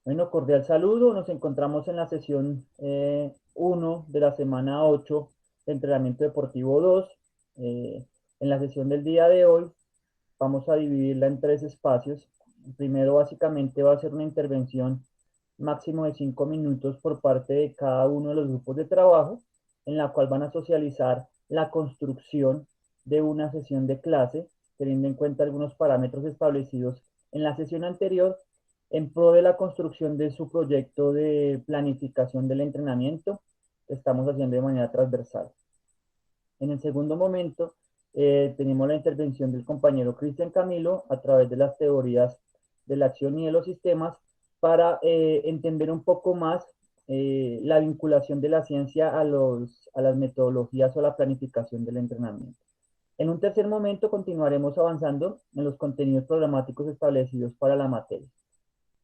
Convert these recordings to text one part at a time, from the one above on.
Bueno, cordial saludo. Nos encontramos en la sesión 1 de la semana 8 de entrenamiento deportivo 2. En la sesión del día de hoy vamos a dividirla en tres espacios. Primero, básicamente, va a ser una intervención máximo de 5 minutos por parte de cada uno de los grupos de trabajo, en la cual van a socializar la construcción de una sesión de clase, teniendo en cuenta algunos parámetros establecidos en la sesión anterior, en pro de la construcción de su proyecto de planificación del entrenamiento que estamos haciendo de manera transversal. En el segundo momento, tenemos la intervención del compañero Cristian Camilo a través de las teorías de la acción y de los sistemas para entender un poco más la vinculación de la ciencia a las metodologías o la planificación del entrenamiento. En un tercer momento continuaremos avanzando en los contenidos programáticos establecidos para la materia.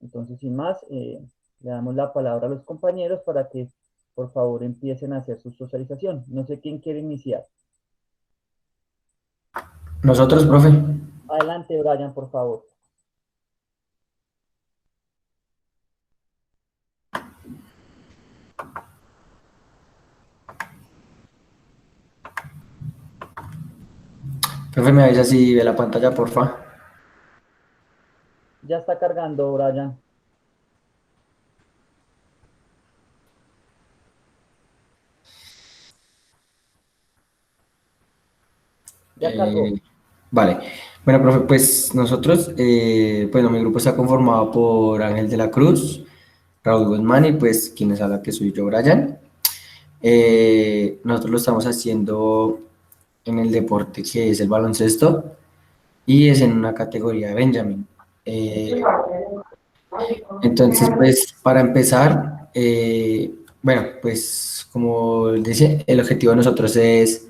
Entonces, sin más, le damos la palabra a los compañeros para que, por favor, empiecen a hacer su socialización. No sé quién quiere iniciar. Nosotros, profe. Adelante, Brian, por favor. Profe, me avisa si ve la pantalla, porfa. Ya está cargando, Brian. Ya cargó. Vale. Bueno, profe, pues nosotros, bueno, mi grupo está conformado por Ángel de la Cruz, Raúl Guzmán y pues quienes habla que soy yo, Brian. Nosotros lo estamos haciendo en el deporte que es el baloncesto y es en una categoría de Benjamin. Entonces, pues para empezar, bueno, pues como dice, el objetivo de nosotros es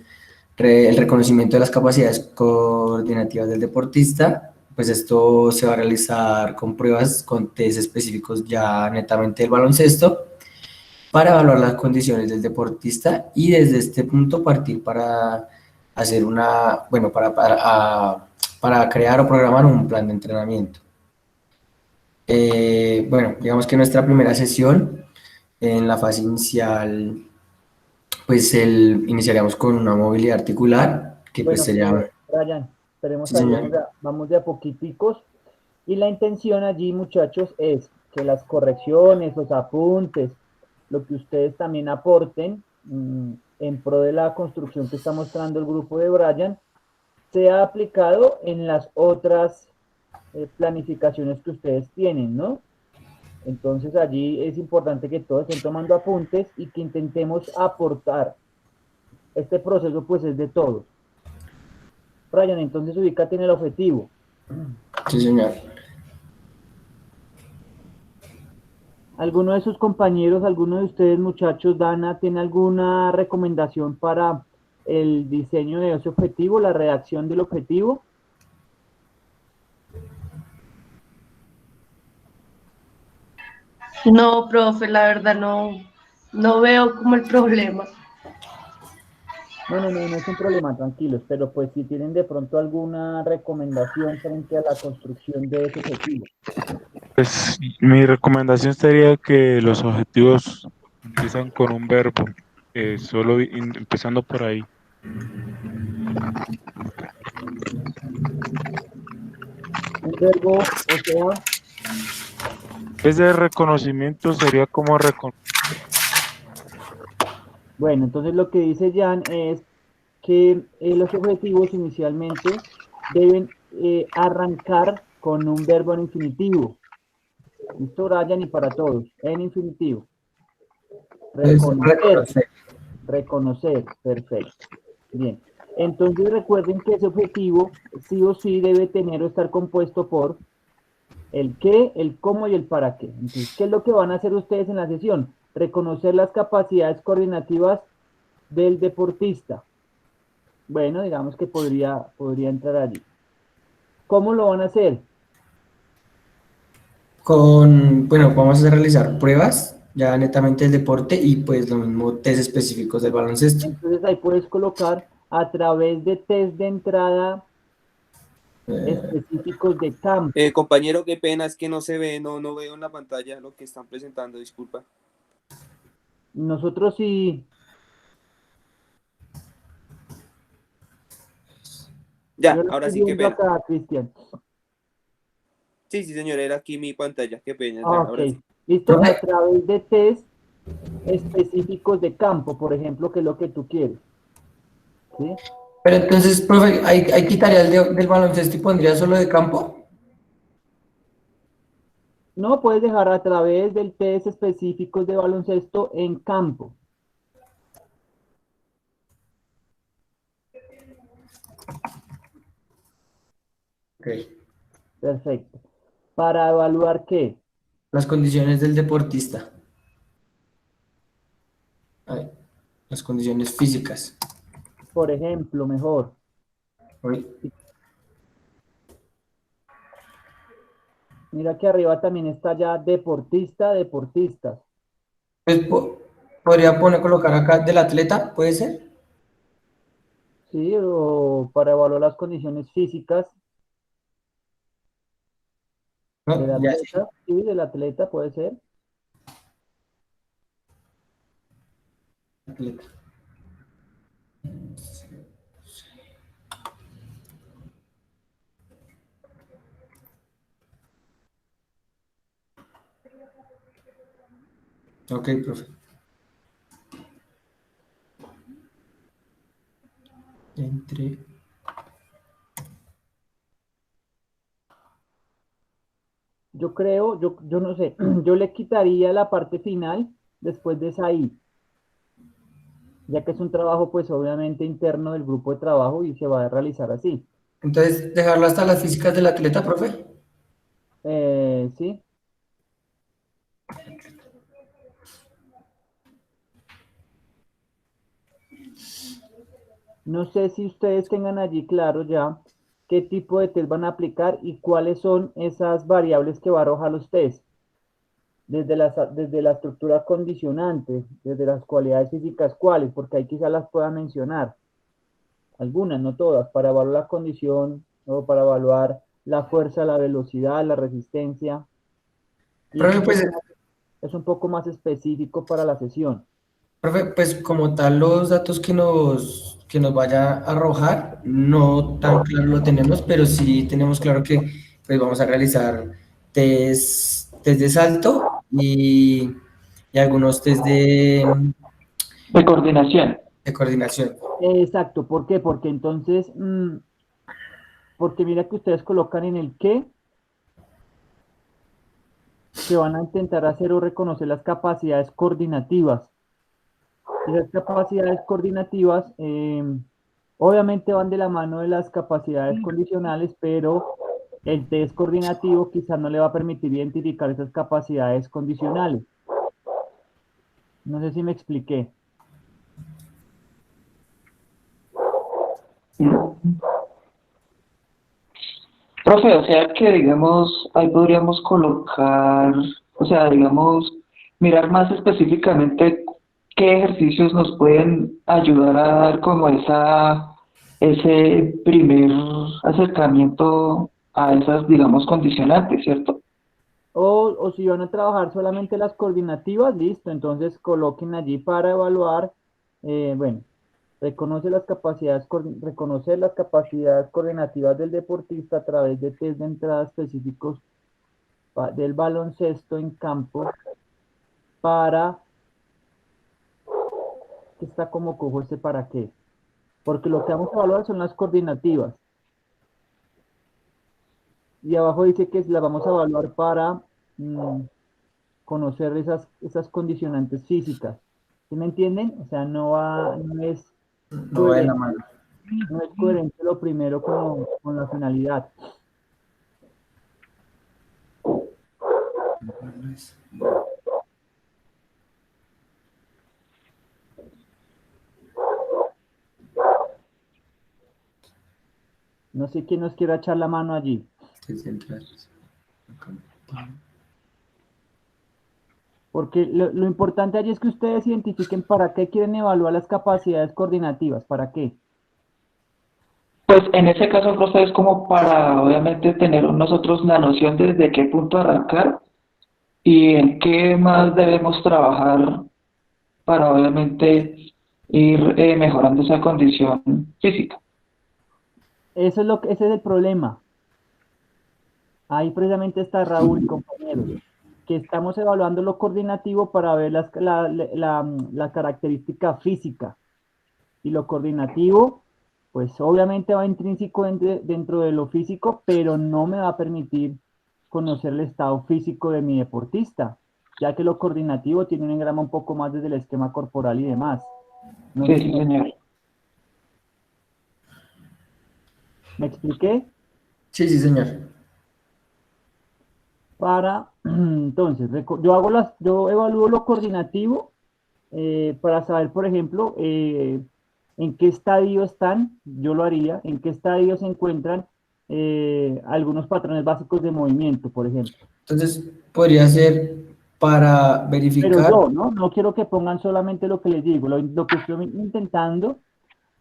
el reconocimiento de las capacidades coordinativas del deportista. Pues esto se va a realizar con pruebas, con test específicos ya netamente del baloncesto, para evaluar las condiciones del deportista y desde este punto partir para hacer una, bueno, para crear o programar un plan de entrenamiento. Bueno, digamos que nuestra primera sesión en la fase inicial, pues iniciaríamos con una movilidad articular, que pues Bueno, sería... Brian, esperemos Sí, ahí, señor. vamos de a poquiticos. Y la intención allí, muchachos, es que las correcciones, los apuntes, lo que ustedes también aporten en pro de la construcción que está mostrando el grupo de Brian, sea aplicado en las otras planificaciones que ustedes tienen, ¿no? Entonces allí es importante que todos estén tomando apuntes y que intentemos aportar. Este proceso pues es de todos. Brian, entonces ubícate en el objetivo. Sí, señor. ¿Alguno de sus compañeros, alguno de ustedes muchachos, Dana, tiene alguna recomendación para el diseño de ese objetivo, la redacción del objetivo? No, profe, la verdad no veo como el problema. No es un problema, tranquilos, pero pues si tienen de pronto alguna recomendación frente a la construcción de ese objetivo. Pues mi recomendación sería que los objetivos empiezan con un verbo, empezando por ahí. Un verbo, o sea, Ese reconocimiento sería como bueno, entonces lo que dice Jan es que los objetivos inicialmente deben arrancar con un verbo en infinitivo. Listo, Brian, y para todos, en infinitivo. Es Reconocer, reconocer. reconocer, perfecto. Bien, entonces recuerden que ese objetivo sí o sí debe tener o estar compuesto por el qué, el cómo y el para qué. Entonces, ¿qué es lo que van a hacer ustedes en la sesión? Reconocer las capacidades coordinativas del deportista. Bueno, digamos que podría entrar allí. ¿Cómo lo van a hacer? Bueno, vamos a realizar pruebas ya netamente del deporte y pues lo mismo test específicos del baloncesto. Entonces ahí puedes colocar a través de test de entrada específicos de campo. Compañero, qué pena, es que no se ve, no veo en la pantalla lo que están presentando, disculpa. Nosotros sí, yo Ya, lo ahora estoy sí, qué viendo pena. acá, Cristian. Sí, sí, señor, era aquí mi pantalla, qué pena, ya, Ah, ok, ahora sí. listo, a Profe, través de test específicos de campo, por ejemplo, que es lo que tú quieres, ¿sí? pero entonces, profe, ahí quitaría del baloncesto y pondría solo de campo. No puedes dejar a través del test específicos de baloncesto en campo. Ok. Perfecto. ¿Para evaluar qué? Las condiciones del deportista. Ay, las condiciones físicas. Por ejemplo, mejor. Uy. Mira que arriba también está ya deportista, deportistas. Pues, podría colocar acá del atleta, ¿puede ser? ¿Sí? O para evaluar las condiciones físicas del No, ya sí. atleta. Sí, del atleta puede ser. Atleta. Ok, profe. Entre. Yo creo, yo no sé, yo le quitaría la parte final después de esa I, ya que es un trabajo pues obviamente interno del grupo de trabajo y se va a realizar así. Entonces, dejarlo hasta las físicas del atleta, profe. Sí, no sé si ustedes tengan allí claro ya qué tipo de test van a aplicar y cuáles son esas variables que va a arrojar los test, desde la estructura condicionante, desde las cualidades físicas, cuáles, porque ahí quizás las pueda mencionar, algunas, no todas, para evaluar la condición o para evaluar la fuerza, la velocidad, la resistencia, y Profe, pues, es un poco más específico para la sesión. profe, pues como tal, los datos que nos vaya a arrojar, no tan claro lo tenemos, pero sí tenemos claro que pues, vamos a realizar test de salto y algunos test De coordinación. de coordinación. Exacto, ¿por qué? Porque entonces, porque mira que ustedes colocan en el qué que van a intentar hacer o reconocer las capacidades coordinativas. Y las capacidades coordinativas obviamente van de la mano de las capacidades condicionales, pero el test coordinativo quizás no le va a permitir identificar esas capacidades condicionales. No sé si me expliqué. Profe, o sea que digamos, ahí podríamos colocar, o sea, digamos, mirar más específicamente qué ejercicios nos pueden ayudar a dar como ese primer acercamiento a esas, digamos, condicionantes, ¿cierto? O si van a trabajar solamente las coordinativas, listo, entonces coloquen allí para evaluar, bueno, reconocer las capacidades coordinativas del deportista a través de test de entrada específicos del baloncesto en campo para, que está como cojo este para qué, porque lo que vamos a evaluar son las coordinativas y abajo dice que las vamos a evaluar para mm, conocer esas condicionantes físicas. ¿Sí me entienden? O sea, no es No va de la coherente, mano. no es coherente lo primero con la finalidad. No sé quién nos quiera echar la mano allí. Test centrales. Porque lo importante allí es que ustedes identifiquen para qué quieren evaluar las capacidades coordinativas, para qué. pues en ese caso, profe, es como para obviamente tener nosotros la noción de desde qué punto arrancar y en qué más debemos trabajar para obviamente ir mejorando esa condición física. Ese es el problema. Ahí precisamente está Raúl y compañeros, que estamos evaluando lo coordinativo para ver la característica física. Y lo coordinativo, pues obviamente va intrínseco dentro de lo físico, pero no me va a permitir conocer el estado físico de mi deportista, ya que lo coordinativo tiene un engrama un poco más desde el esquema corporal y demás. No Sí, sé sí, si señor. me expliqué. Sí, sí, señor. Entonces, yo evalúo lo coordinativo para saber, por ejemplo, en qué estadio están, yo lo haría, en qué estadio se encuentran algunos patrones básicos de movimiento, por ejemplo. Entonces, podría ser para Pero verificar. yo, ¿no? Quiero que pongan solamente lo que les digo, lo que estoy intentando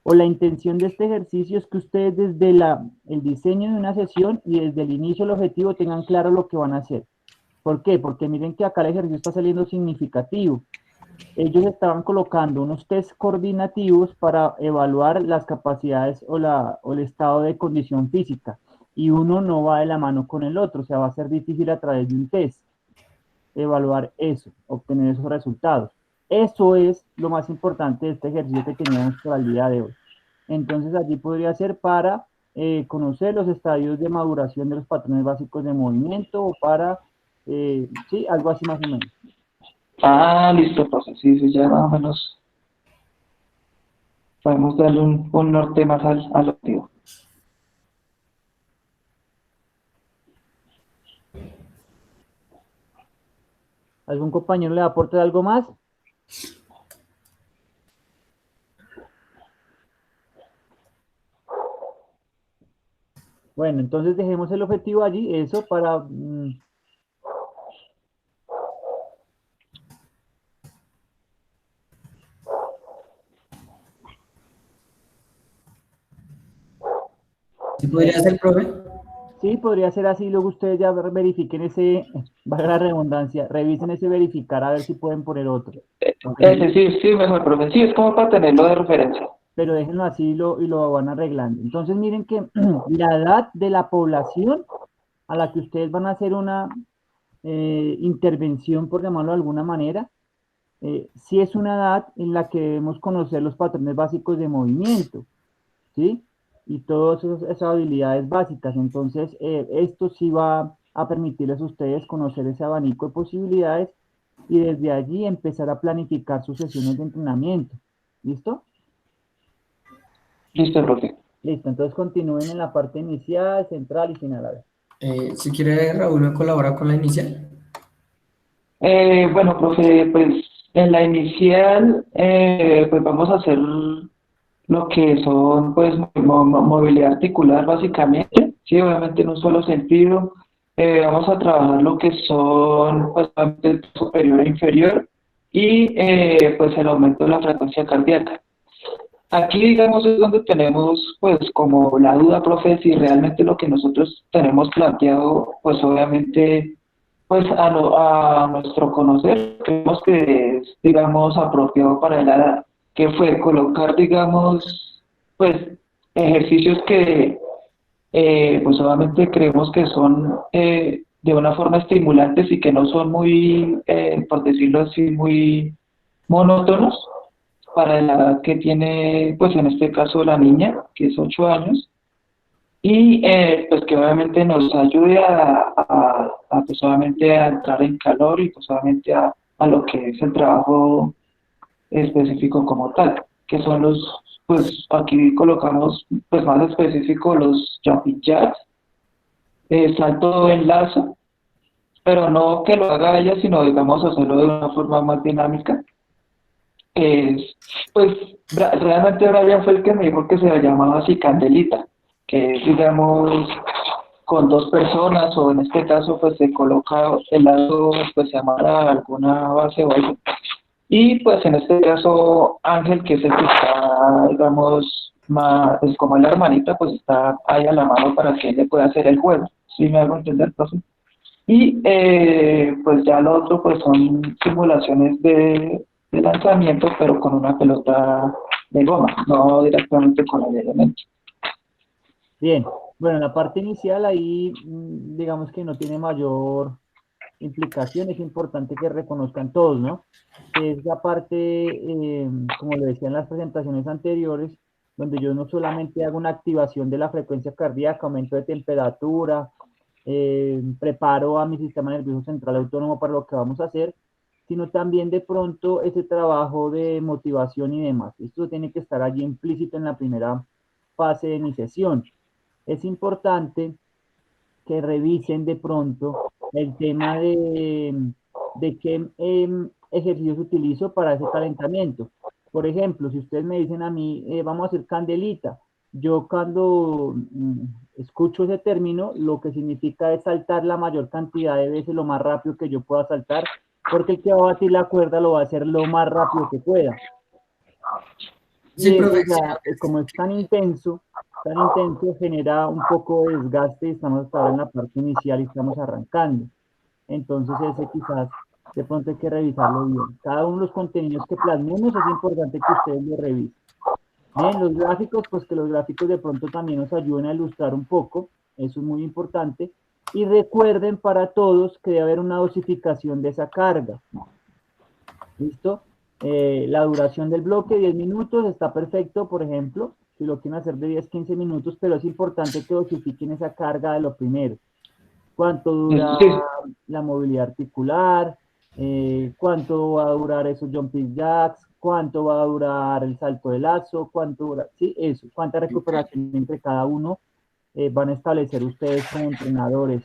o la intención de este ejercicio es que ustedes desde el diseño de una sesión y desde el inicio del objetivo tengan claro lo que van a hacer. ¿Por qué? Porque miren que acá el ejercicio está saliendo significativo. Ellos estaban colocando unos test coordinativos para evaluar las capacidades o el estado de condición física. Y uno no va de la mano con el otro, o sea, va a ser difícil a través de un test evaluar eso, obtener esos resultados. Eso es lo más importante de este ejercicio que teníamos para el día de hoy. Entonces allí podría ser para conocer los estadios de maduración de los patrones básicos de movimiento o para, sí, algo así más o menos. Ah, listo, profe, sí, sí, ya más o menos podemos darle un norte más al objetivo. ¿Algún compañero le aporte algo más? Bueno, entonces dejemos el objetivo allí, eso para... ¿Sí podría ser, profe? sí, podría ser así, luego ustedes ya verifiquen ese, valga la redundancia, revisen ese verificar a ver si pueden poner otro. Ese sí, sí, mejor, profe. Sí, es como para tenerlo de referencia. Pero déjenlo así y lo van arreglando. Entonces miren que la edad de la población a la que ustedes van a hacer una intervención, por llamarlo de alguna manera, sí es una edad en la que debemos conocer los patrones básicos de movimiento, ¿sí? Y todas esas habilidades básicas. Entonces, esto sí va a permitirles a ustedes conocer ese abanico de posibilidades y desde allí empezar a planificar sus sesiones de entrenamiento. ¿Listo? Listo, profe. Listo, entonces continúen en la parte inicial, central y final. A ver. Si quiere, Raúl me colabora con la inicial. Bueno, profe, pues en la inicial, pues vamos a hacer lo que son, pues, movilidad articular básicamente, sí, obviamente en un solo sentido. Vamos a trabajar lo que son, pues, el superior e inferior y, pues, el aumento de la frecuencia cardíaca. Aquí, digamos, es donde tenemos, pues, como la duda, profe, si realmente lo que nosotros tenemos planteado, pues, obviamente, pues, a nuestro conocer, creemos que es, digamos, apropiado para la edad, que fue colocar, digamos, pues, ejercicios que, pues, obviamente creemos que son de una forma estimulantes y que no son muy, por decirlo así, muy monótonos para la edad que tiene, pues en este caso la niña, que es 8 años, y pues que obviamente nos ayude pues obviamente a entrar en calor y pues obviamente a lo que es el trabajo específico como tal, que son pues aquí colocamos pues más específico los jumping jacks, salto en lazo, pero no que lo haga ella, sino digamos hacerlo de una forma más dinámica. Pues realmente Brian fue el que me dijo que se llamaba así candelita, que es, digamos, con dos personas, o en este caso, pues se coloca el lazo, pues se amarra a alguna base o algo. Y pues en este caso, Ángel, que es el que está está, digamos, más, pues como es la hermanita, pues está ahí a la mano para que ella pueda hacer el juego, ¿sí me hago entender, profe? Y pues ya lo otro pues son simulaciones de lanzamiento, pero con una pelota de goma, no directamente con el elemento. Bien, bueno, la parte inicial ahí, digamos que no tiene mayor implicación, es importante que reconozcan todos, ¿no? Que es la parte, como le decía en las presentaciones anteriores, donde yo no solamente hago una activación de la frecuencia cardíaca, aumento de temperatura, preparo a mi sistema nervioso central autónomo para lo que vamos a hacer, sino también de pronto ese trabajo de motivación y demás. Esto tiene que estar allí implícito en la primera fase de mi sesión. Es importante que revisen de pronto el tema de qué ejercicios utilizo para ese calentamiento. Por ejemplo, si ustedes me dicen a mí, vamos a hacer candelita, yo cuando escucho ese término, lo que significa es saltar la mayor cantidad de veces lo más rápido que yo pueda saltar, porque el que va a batir la cuerda lo va a hacer lo más rápido que pueda. Sí, Y eso profe, sí, ya, como es tan intenso, genera un poco de desgaste y estamos hasta ahora en la parte inicial y estamos arrancando. Entonces ese quizás de pronto hay que revisarlo bien. Cada uno de los contenidos que plasmemos es importante que ustedes lo revisen. Bien, los gráficos, pues que los gráficos de pronto también nos ayuden a ilustrar un poco, eso es muy importante. Y recuerden para todos que debe haber una dosificación de esa carga. ¿Listo? La duración del bloque, 10 minutos, está perfecto, por ejemplo, si lo quieren hacer de 10, 15 minutos, pero es importante que dosifiquen esa carga de lo primero. ¿Cuánto dura Sí, la movilidad articular? ¿Cuánto va a durar esos jumping jacks? ¿Cuánto va a durar el salto de lazo? ¿Cuánto dura? Sí, eso. ¿Cuánta recuperación entre cada uno van a establecer ustedes como entrenadores?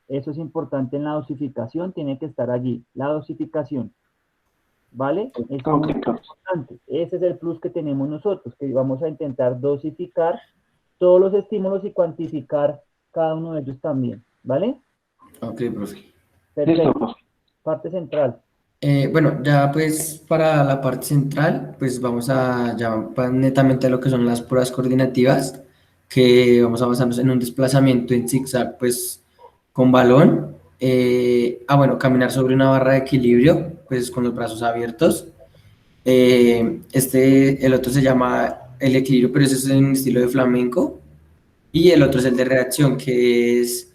Eso es importante en la dosificación, tiene que estar allí, la dosificación. ¿Vale? Es muy importante. Ese es el plus que tenemos nosotros, que vamos a intentar dosificar todos los estímulos y cuantificar cada uno de ellos también. ¿Vale? ok, profe. listo, Perfecto. profe. Parte central. Bueno, ya pues para la parte central, pues vamos a ya netamente a lo que son las pruebas coordinativas, que vamos a basarnos en un desplazamiento en zigzag, pues con balón. Bueno, caminar sobre una barra de equilibrio, pues con los brazos abiertos. El otro se llama el equilibrio, pero ese es en estilo de flamenco. Y el otro es el de reacción, que es,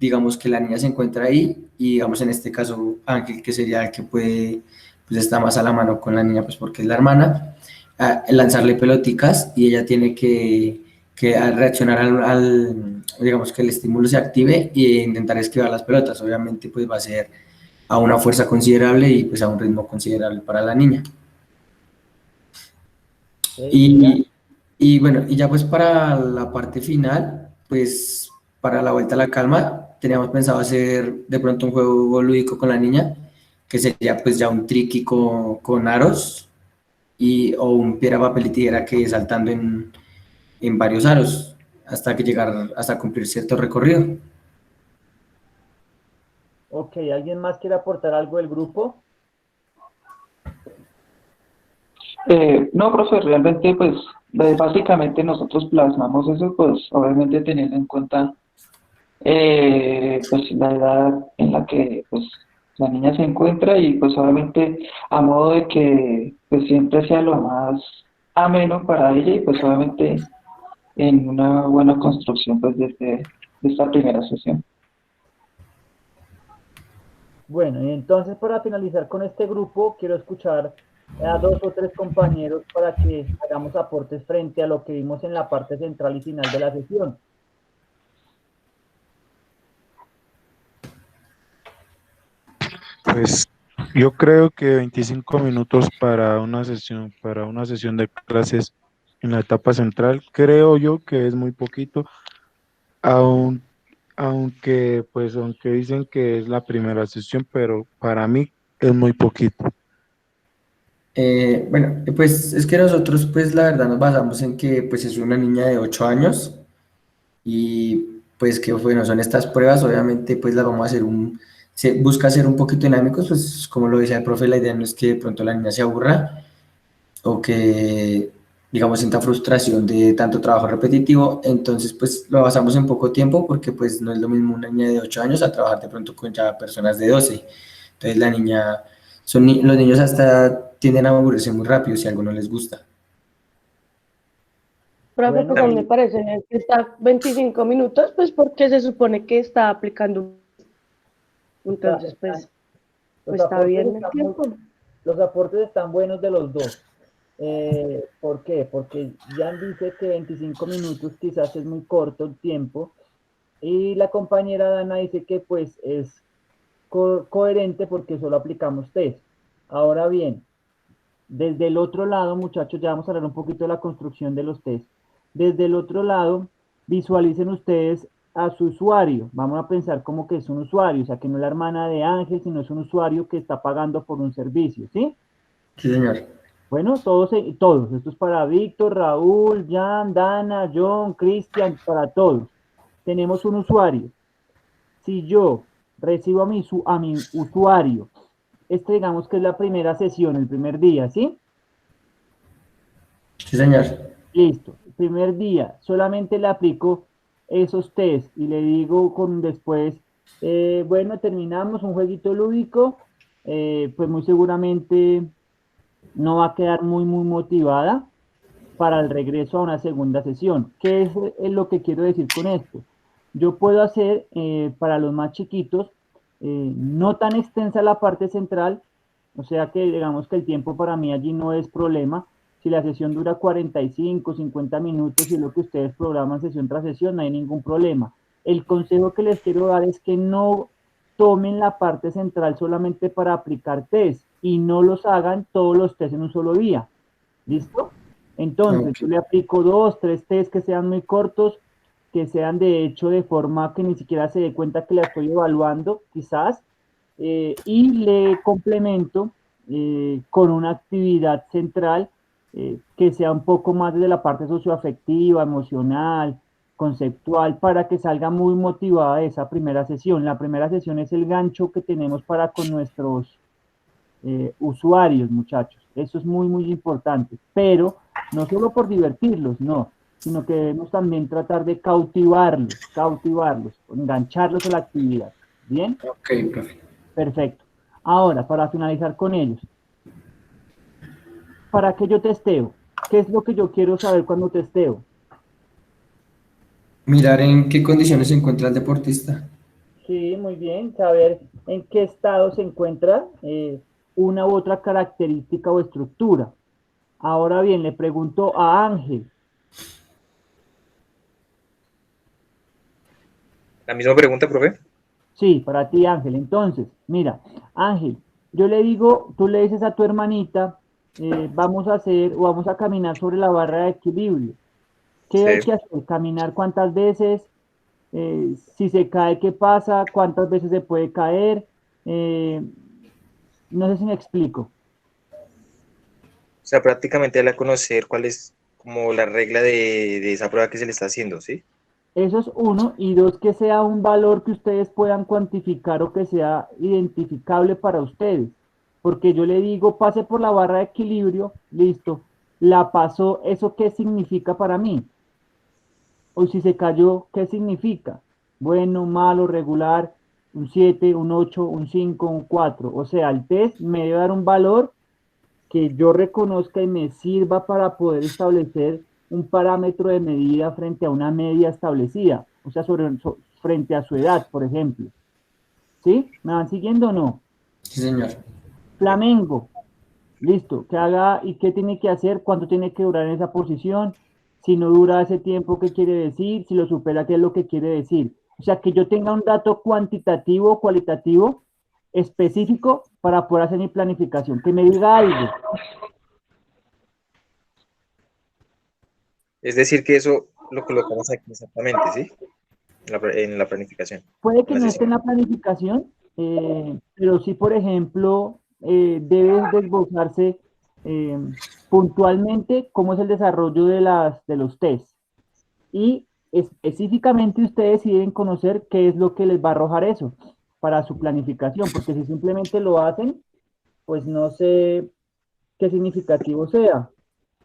digamos, que la niña se encuentra ahí y, digamos, en este caso, Ángel, que sería el que puede, pues está más a la mano con la niña, pues porque es la hermana, lanzarle peloticas y ella tiene que reaccionar digamos, que el estímulo se active e intentar esquivar las pelotas. Obviamente, pues va a ser a una fuerza considerable y pues a un ritmo considerable para la niña. Siga. Y bueno, y ya pues para la parte final, pues para la vuelta a la calma, teníamos pensado hacer de pronto un juego lúdico con la niña, que sería pues ya un tricky con aros o un piedra, papel y tijera que saltando en varios aros hasta cumplir cierto recorrido. Ok, ¿alguien más quiere aportar algo del grupo? No, profe, realmente pues básicamente nosotros plasmamos eso, pues obviamente teniendo en cuenta pues la edad en la que pues la niña se encuentra y pues obviamente a modo de que pues siempre sea lo más ameno para ella y pues obviamente en una buena construcción pues de esta primera sesión. Bueno, y entonces para finalizar con este grupo, quiero escuchar a 2 o 3 compañeros para que hagamos aportes frente a lo que vimos en la parte central y final de la sesión. Pues yo creo que 25 minutos para una sesión de clases en la etapa central, creo yo que es muy poquito, aun- aunque dicen que es la primera sesión, pero para mí es muy poquito. Bueno, pues es que nosotros pues la verdad nos basamos en que pues es una niña de 8 años y pues que bueno, son estas pruebas, obviamente pues las vamos a hacer se busca ser un poquito dinámicos, pues como lo decía el profe, la idea no es que de pronto la niña se aburra o que digamos, sienta frustración de tanto trabajo repetitivo. Entonces, pues lo basamos en poco tiempo porque pues no es lo mismo una niña de 8 años a trabajar de pronto con ya personas de 12. Entonces la niña, los niños hasta tienden a aburrirse muy rápido si algo no les gusta. Profe, Bueno, pues a mí me parece bien que está 25 minutos, pues porque se supone que está aplicando. Entonces, pues los está aportes bien el están tiempo. los aportes están buenos de los dos. ¿Por qué? Porque Jan dice que 25 minutos quizás es muy corto el tiempo y la compañera Dana dice que pues es coherente porque solo aplicamos test. Ahora bien, desde el otro lado, muchachos, ya vamos a hablar un poquito de la construcción de los test. Desde el otro lado, visualicen ustedes a su usuario. Vamos a pensar como que es un usuario, o sea, que no es la hermana de Ángel, sino es un usuario que está pagando por un servicio, ¿sí? Sí, señor. Bueno, todos. Esto es para Víctor, Raúl, Jan, Dana, John, Cristian, para todos. Tenemos un usuario. Si yo recibo a mi usuario, este digamos que es la primera sesión, el primer día, ¿sí? Sí, señor. Listo. El primer día solamente le aplico esos test y le digo con después, bueno, terminamos un jueguito lúdico, pues muy seguramente no va a quedar muy motivada para el regreso a una segunda sesión. ¿Qué es lo que quiero decir con esto? Yo puedo hacer para los más chiquitos no tan extensa la parte central, o sea que digamos que el tiempo para mí allí no es problema. Si la sesión dura 45, 50 minutos y es lo que ustedes programan sesión tras sesión, no hay ningún problema. El consejo que les quiero dar es que no tomen la parte central solamente para aplicar test y no los hagan todos los test en un solo día. ¿Listo? Entonces, Ok. yo le aplico 2, 3 test que sean muy cortos, que sean de hecho de forma que ni siquiera se dé cuenta que la estoy evaluando, quizás, y le complemento con una actividad central que sea un poco más de la parte socioafectiva, emocional, conceptual, para que salga muy motivada de esa primera sesión. La primera sesión es el gancho que tenemos para con nuestros usuarios, muchachos. Eso es muy importante. Pero no solo por divertirlos, no, sino que debemos también tratar de cautivarlos, engancharlos a la actividad. ¿Bien? Ok, profe. Perfecto. Ahora, para finalizar con ellos, ¿para qué yo testeo? ¿Qué es lo que yo quiero saber cuando testeo? Mirar en qué condiciones se encuentra el deportista. Sí, muy bien. Saber en qué estado se encuentra una u otra característica o estructura. Ahora bien, le pregunto a Ángel. La misma pregunta, profe. Sí, para ti, Ángel. Entonces, mira, Ángel, yo le digo, tú le dices a tu hermanita, vamos a hacer o vamos a caminar sobre la barra de equilibrio. ¿Qué hay Sí. que hacer? Caminar cuántas veces, si se cae, ¿qué pasa? ¿Cuántas veces se puede caer? Eh, no sé si me explico. O sea, prácticamente él a conocer cuál es como la regla de esa prueba que se le está haciendo, ¿sí? Eso es uno. Y dos, que sea un valor que ustedes puedan cuantificar o que sea identificable para ustedes. Porque yo le digo, pase por la barra de equilibrio, listo, la pasó, ¿eso qué significa para mí? O si se cayó, ¿qué significa? Bueno, malo, regular, un 7, un 8, un 5, un 4. O sea, el test me debe dar un valor que yo reconozca y me sirva para poder establecer un parámetro de medida frente a una media establecida, o sea, frente a su edad, por ejemplo. ¿Sí? ¿Me van siguiendo o no? Sí, señor. Flamengo, listo, ¿qué haga y qué tiene que hacer? ¿Cuánto tiene que durar en esa posición? Si no dura ese tiempo, ¿qué quiere decir? Si lo supera, ¿qué es lo que quiere decir? O sea, que yo tenga un dato cuantitativo, cualitativo, específico para poder hacer mi planificación, que me diga algo. Es decir, que eso lo colocamos aquí exactamente, ¿sí? En la planificación, Puede en que la no esté sesión. en la planificación, pero sí, por ejemplo, debe desglosarse eh, puntualmente cómo es el desarrollo de los tests. Y específicamente ustedes sí deben conocer qué es lo que les va a arrojar eso para su planificación, porque si simplemente lo hacen, pues no sé qué significativo sea.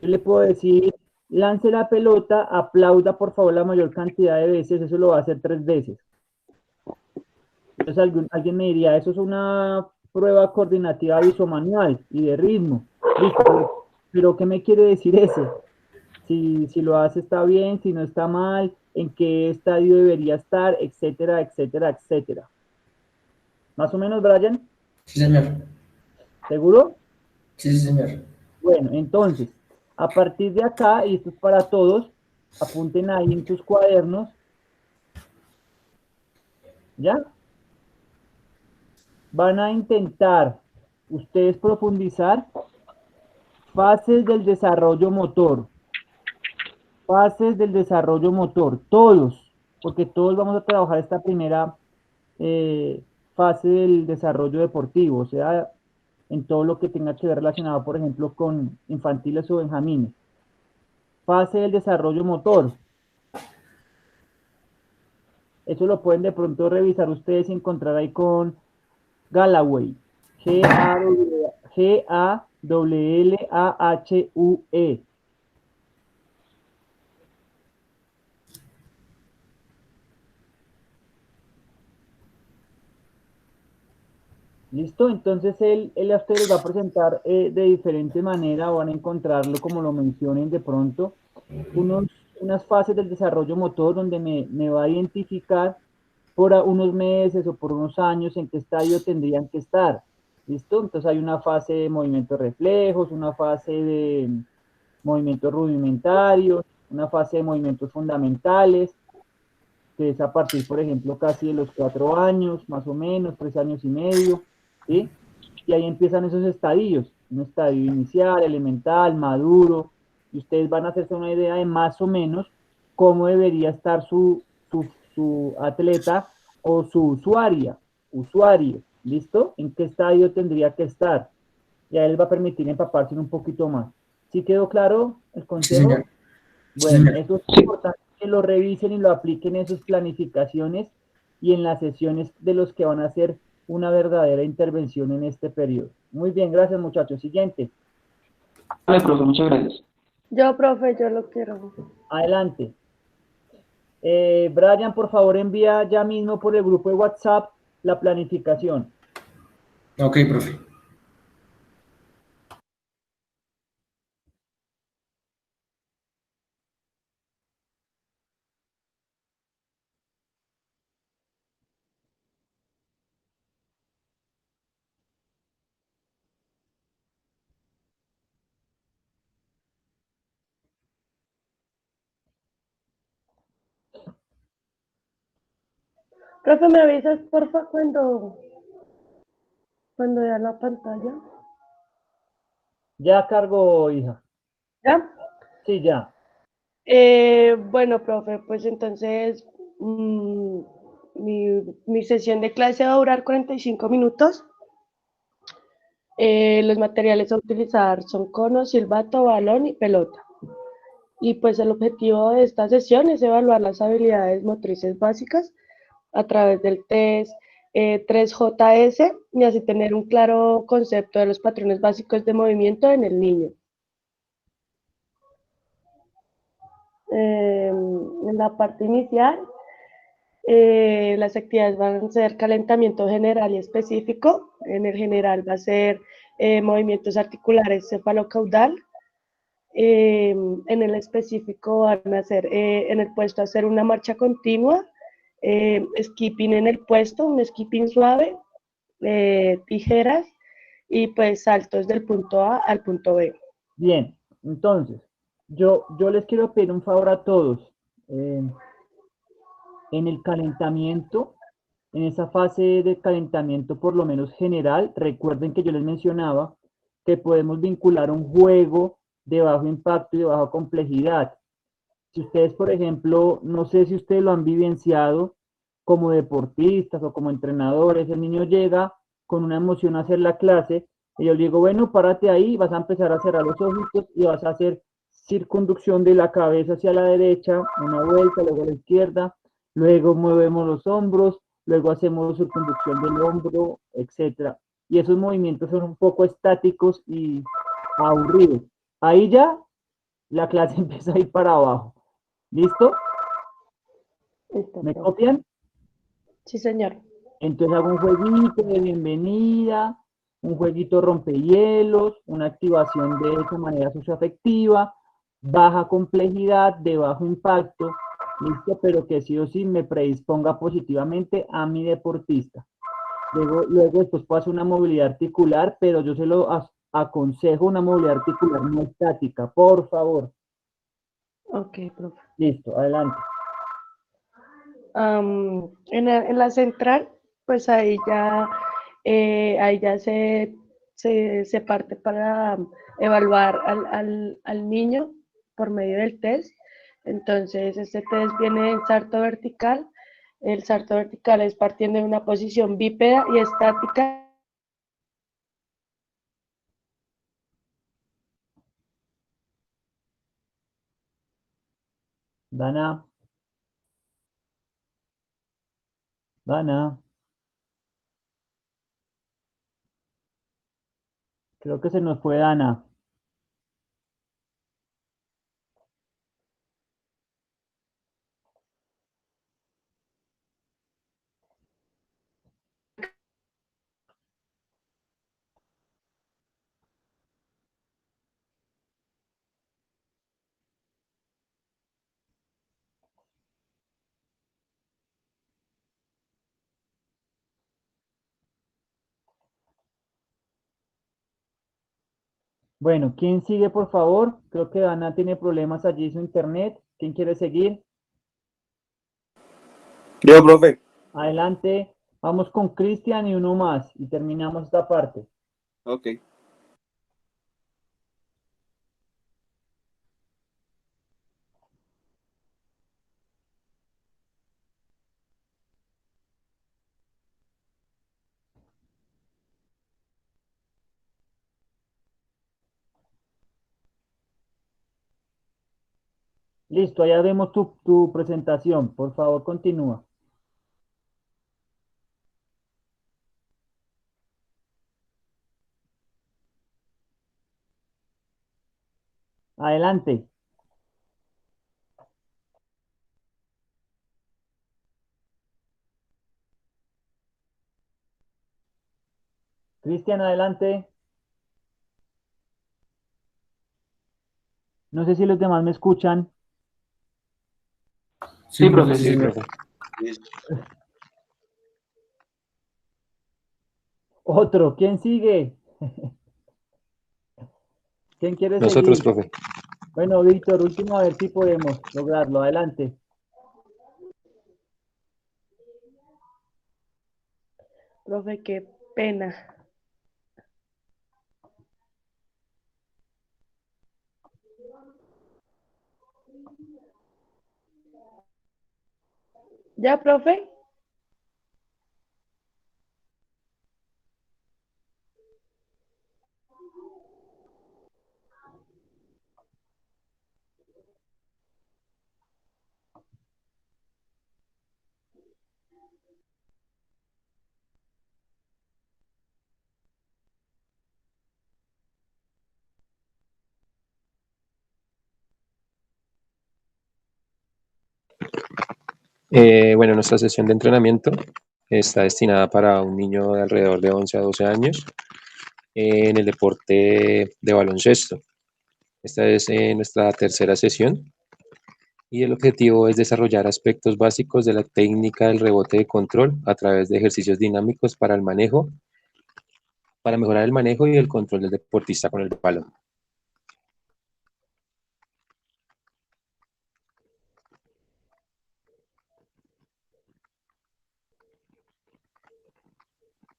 Yo le puedo decir, lance la pelota, aplauda por favor la mayor cantidad de veces, eso lo va a hacer 3 veces. Entonces alguien me diría, eso es una prueba coordinativa visomanual y de ritmo. Listo, pero ¿qué me quiere decir eso? Si lo hace está bien, si no está mal, en qué estadio debería estar, etcétera, etcétera, etcétera. ¿Más o menos, Brian? Sí, señor. ¿Seguro? Sí, sí, señor. Bueno, entonces, a partir de acá, y esto es para todos, apunten ahí en sus cuadernos, ¿ya? Van a intentar ustedes profundizar fases del desarrollo motor, fases del desarrollo motor, todos, porque todos vamos a trabajar esta primera fase del desarrollo deportivo, o sea, en todo lo que tenga que ver relacionado, por ejemplo, con infantiles o benjamines. Fase del desarrollo motor. Eso lo pueden de pronto revisar ustedes y encontrar ahí con Galloway. Gawlahue. ¿Listo? Entonces él a ustedes les va a presentar de diferente manera, van a encontrarlo como lo mencionen de pronto, unas fases del desarrollo motor donde me va a identificar por unos meses o por unos años en qué estadio tendrían que estar. ¿Listo? Entonces hay una fase de movimientos reflejos, una fase de movimientos rudimentarios, una fase de movimientos fundamentales, que es a partir, por ejemplo, casi de los 4 años, más o menos, 3 años y medio, ¿sí? Y ahí empiezan esos estadios, un estadio inicial, elemental, maduro, y ustedes van a hacerse una idea de más o menos cómo debería estar su atleta o su usuario, ¿listo? ¿En qué estadio tendría que estar? Y a él va a permitir empaparse un poquito más. ¿Sí quedó claro el Sí, señor. consejo? Sí, Bueno, señor. eso es Sí, importante que lo revisen y lo apliquen en sus planificaciones y en las sesiones de los que van a hacer una verdadera intervención en este periodo. Muy bien, gracias muchachos. Siguiente, vale, profe, muchas gracias. Yo, profe, yo lo quiero. adelante. Brian, por favor, envía ya mismo por el grupo de WhatsApp la planificación. Ok, profe. Profe, ¿me avisas, porfa, cuando vea la pantalla? Ya cargo, hija. ¿Ya? Sí, ya. Bueno, profe, pues entonces mm, mi sesión de clase va a durar 45 minutos. Los materiales a utilizar son cono, silbato, balón y pelota. Y pues el objetivo de esta sesión es evaluar las habilidades motrices básicas a través del test 3JS y así tener un claro concepto de los patrones básicos de movimiento en el niño. En la parte inicial, las actividades van a ser calentamiento general y específico. En el general va a ser movimientos articulares cefalocaudal. En el específico van a hacer, en el puesto, hacer una marcha continua, skipping en el puesto, un skipping suave, tijeras y pues saltos del punto A al punto B. Bien, entonces, yo les quiero pedir un favor a todos. En el calentamiento, en esa fase de calentamiento por lo menos general, recuerden que yo les mencionaba que podemos vincular un juego de bajo impacto y de baja complejidad. Si ustedes, por ejemplo, no sé si ustedes lo han vivenciado como deportistas o como entrenadores, el niño llega con una emoción a hacer la clase y yo le digo, bueno, párate ahí, vas a empezar a cerrar los ojitos y vas a hacer circunducción de la cabeza hacia la derecha, una vuelta, luego a la izquierda, luego movemos los hombros, luego hacemos circunducción del hombro, etcétera. Y esos movimientos son un poco estáticos y aburridos. Ahí ya la clase empieza a ir para abajo. ¿Listo? Listo, ¿Me profe. copian? Sí, señor. Entonces hago un jueguito de bienvenida, un jueguito rompehielos, una activación de esa manera socioafectiva, baja complejidad, de bajo impacto, listo, pero que sí o sí me predisponga positivamente a mi deportista. Luego después puedo hacer una movilidad articular, pero yo se lo aconsejo una movilidad articular no estática, por favor. Ok, profe. Listo, adelante. En la central, pues ahí ya se parte para evaluar al niño por medio del test. Entonces, este test viene en salto vertical. El salto vertical es partiendo de una posición bípeda y estática. Dana, Dana, creo que se nos fue Dana. Bueno, ¿quién sigue, por favor? Creo que Dana tiene problemas allí su internet. ¿Quién quiere seguir? Yo, profe. Adelante. Vamos con Cristian y uno más y terminamos esta parte. Ok. Listo, allá vemos tu presentación. Por favor, continúa. Adelante. Cristian, adelante. No sé si los demás me escuchan. Sí, profe, Sí, sí. profe. Otro, ¿quién sigue? ¿Quién quiere Nosotros, seguir? profe. Bueno, Víctor, último a ver si podemos lograrlo. Adelante. Profe, qué pena. ¿Ya, profe? Bueno, nuestra sesión de entrenamiento está destinada para un niño de alrededor de 11 a 12 años en el deporte de baloncesto. Esta es nuestra tercera sesión y el objetivo es desarrollar aspectos básicos de la técnica del rebote de control a través de ejercicios dinámicos para el manejo, para mejorar el manejo y el control del deportista con el balón.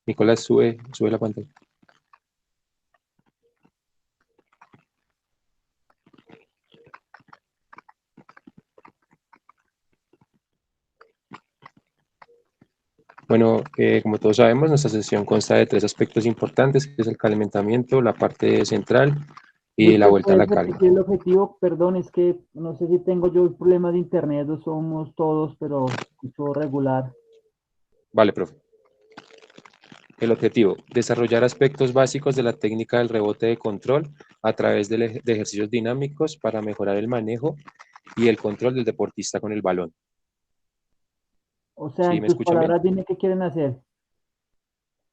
Nicolás, sube la pantalla. Bueno, como todos sabemos, nuestra sesión consta de tres aspectos importantes, que es el calentamiento, la parte central y la Víctor, vuelta a ¿puedes la carga. repetir el objetivo? Perdón, es que no sé si tengo yo el problema de internet o somos todos, pero escucho regular. Vale, profe. El objetivo, desarrollar aspectos básicos de la técnica del rebote de control a través de ejercicios dinámicos para mejorar el manejo y el control del deportista con el balón. O sea, ¿Sí en me tus escuchan bien? palabras, dime qué quieren hacer.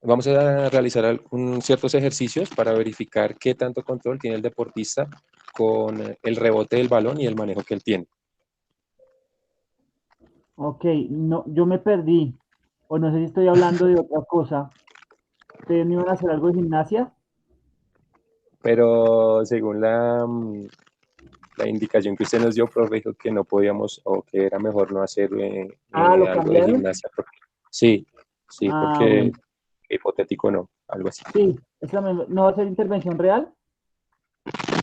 Vamos a realizar ciertos ejercicios para verificar qué tanto control tiene el deportista con el rebote del balón y el manejo que él tiene. Ok, no, yo me perdí. O no sé si estoy hablando de otra cosa. ¿Ustedes me iban a hacer algo de gimnasia? Pero según la indicación que usted nos dio, profe, dijo que no podíamos o que era mejor no hacer Ah, ¿lo algo de cambiaron? gimnasia. Sí, sí, Ah, porque bueno. hipotético no, algo así. Sí, ¿no va a ser intervención real?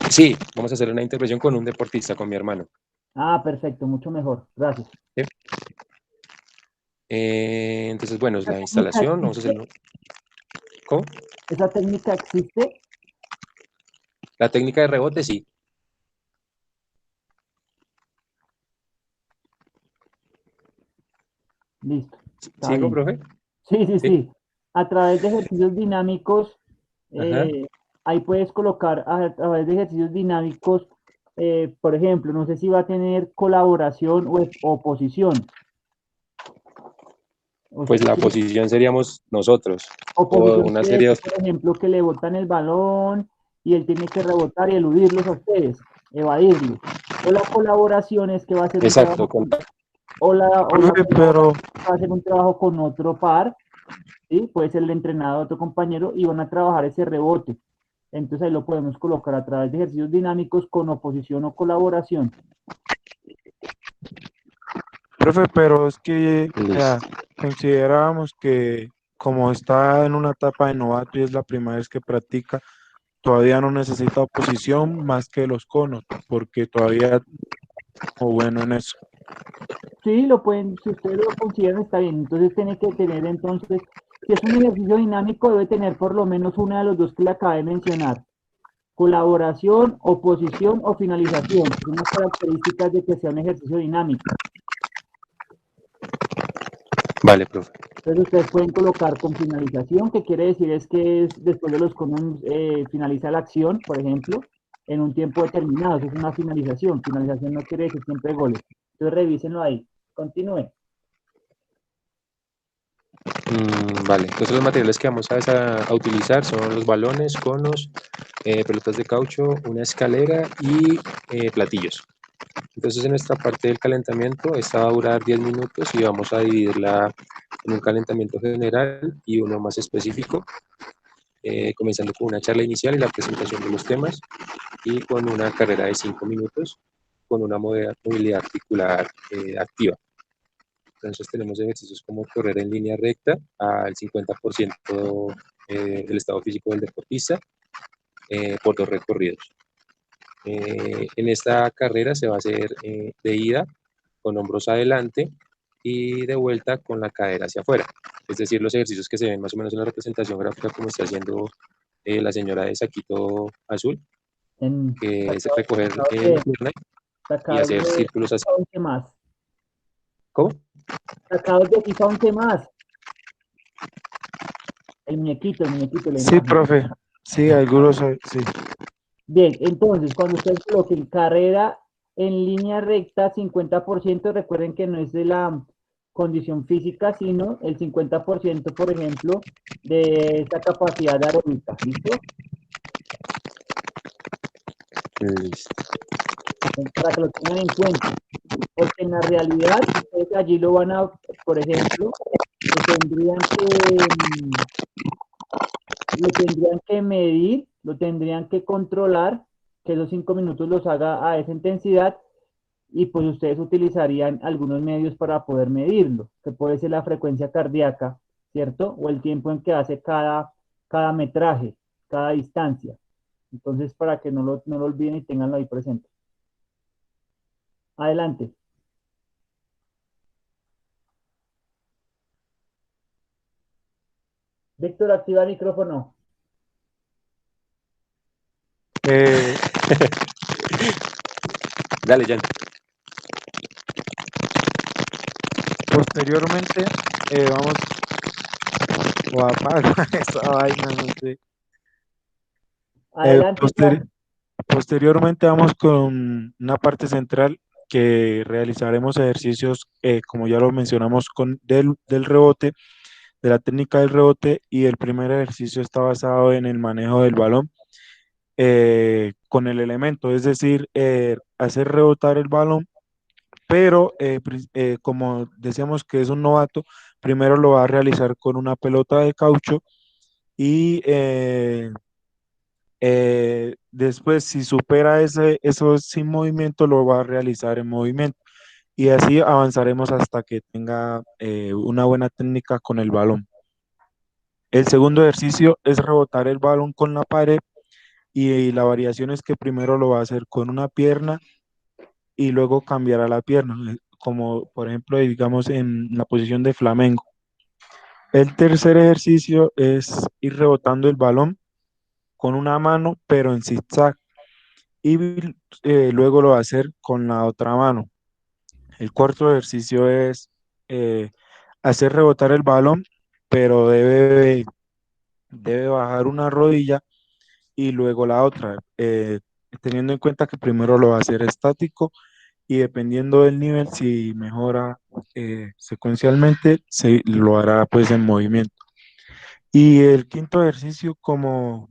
Sí, vamos a hacer una intervención con un deportista, con mi hermano. Ah, perfecto, mucho mejor. Gracias. ¿Sí? Entonces, bueno, es ¿Esa la técnica instalación, vamos a existe? hacerlo. ¿Cómo? ¿Esa técnica existe? La técnica de rebote, sí. Listo, está ¿Sigo, bien. profe? Sí, sí, Sí. sí. A través de ejercicios dinámicos, Ajá. ahí puedes colocar a través de ejercicios dinámicos, por ejemplo, no sé si va a tener colaboración o oposición. Pues la Sí, posición seríamos nosotros. O oposición una quiere serie decir, de... por ejemplo, que le botan el balón y él tiene que rebotar y eludirlos a ustedes, evadirlos. O la colaboración es que va a hacer un Exacto, trabajo o la Profe, pero, colaboración va a hacer un trabajo con otro par, ¿sí? Puede ser el entrenador de otro compañero y van a trabajar ese rebote. Entonces ahí lo podemos colocar a través de ejercicios dinámicos con oposición o colaboración. pero es que Listo. considerábamos que como está en una etapa de novato y es la primera vez que practica, todavía no necesita oposición más que los conos, porque todavía o bueno en eso. Sí, lo pueden, si ustedes lo consideran, está bien. Entonces tiene que tener, entonces, si es un ejercicio dinámico, debe tener por lo menos una de los dos que le acabé de mencionar. Colaboración, oposición o finalización. Son las características de que sea un ejercicio dinámico. Vale, profe. Entonces ustedes pueden colocar con finalización, que quiere decir es que después de los conos finaliza la acción, por ejemplo, en un tiempo determinado. Eso es una finalización. Finalización no quiere decir siempre goles. Entonces revísenlo ahí. Continúen. Vale, entonces los materiales que vamos a utilizar son los balones, conos, pelotas de caucho, una escalera y platillos. Entonces en esta parte del calentamiento, esta va a durar 10 minutos y vamos a dividirla en un calentamiento general y uno más específico, comenzando con una charla inicial y la presentación de los temas y con una carrera de 5 minutos con una movilidad articular activa. Entonces tenemos ejercicios como correr en línea recta al 50% del estado físico del deportista por 2 recorridos. En esta carrera se va a hacer de ida con hombros adelante y de vuelta con la cadera hacia afuera. Es decir, los ejercicios que se ven más o menos en la representación gráfica como está haciendo la señora de saquito azul, que es recoger la pierna y Sacados hacer de círculos así. 11 más. ¿Cómo? Sacados de FIFA 11 más. El muñequito, la Sí, imagen. profe, sí, algunos, sí. Bien, entonces, cuando ustedes coloquen carrera en línea recta, 50%, recuerden que no es de la condición física, sino el 50%, por ejemplo, de esa capacidad aeróbica. ¿Listo? Listo. Para que lo tengan en cuenta. Porque en la realidad, ustedes allí lo van a, por ejemplo, lo tendrían que medir, lo tendrían que controlar, que esos 5 minutos los haga a esa intensidad y pues ustedes utilizarían algunos medios para poder medirlo, que puede ser la frecuencia cardíaca, ¿cierto? O el tiempo en que hace cada metraje, cada distancia. Entonces, para que no lo olviden y tenganlo ahí presente. Adelante. Víctor, activa el micrófono. Eh, Dale, Jan. Posteriormente, vamos o apaga esa vaina, no sé. Adelante, Posterior, Jan. Posteriormente vamos con una parte central que realizaremos ejercicios, como ya lo mencionamos, del rebote, de la técnica del rebote, y el primer ejercicio está basado en el manejo del balón con el elemento, es decir, hacer rebotar el balón, pero como decíamos que es un novato, primero lo va a realizar con una pelota de caucho y después, si supera eso sin movimiento, lo va a realizar en movimiento. Y así avanzaremos hasta que tenga una buena técnica con el balón. El segundo ejercicio es rebotar el balón con la pared y la variación es que primero lo va a hacer con una pierna y luego cambiará la pierna, como por ejemplo, digamos, en la posición de flamenco. El tercer ejercicio es ir rebotando el balón con una mano, pero en zigzag, y luego lo va a hacer con la otra mano. El cuarto ejercicio es hacer rebotar el balón, pero debe bajar una rodilla y luego la otra, teniendo en cuenta que primero lo va a hacer estático y dependiendo del nivel, si mejora secuencialmente, se lo hará pues en movimiento. Y el quinto ejercicio como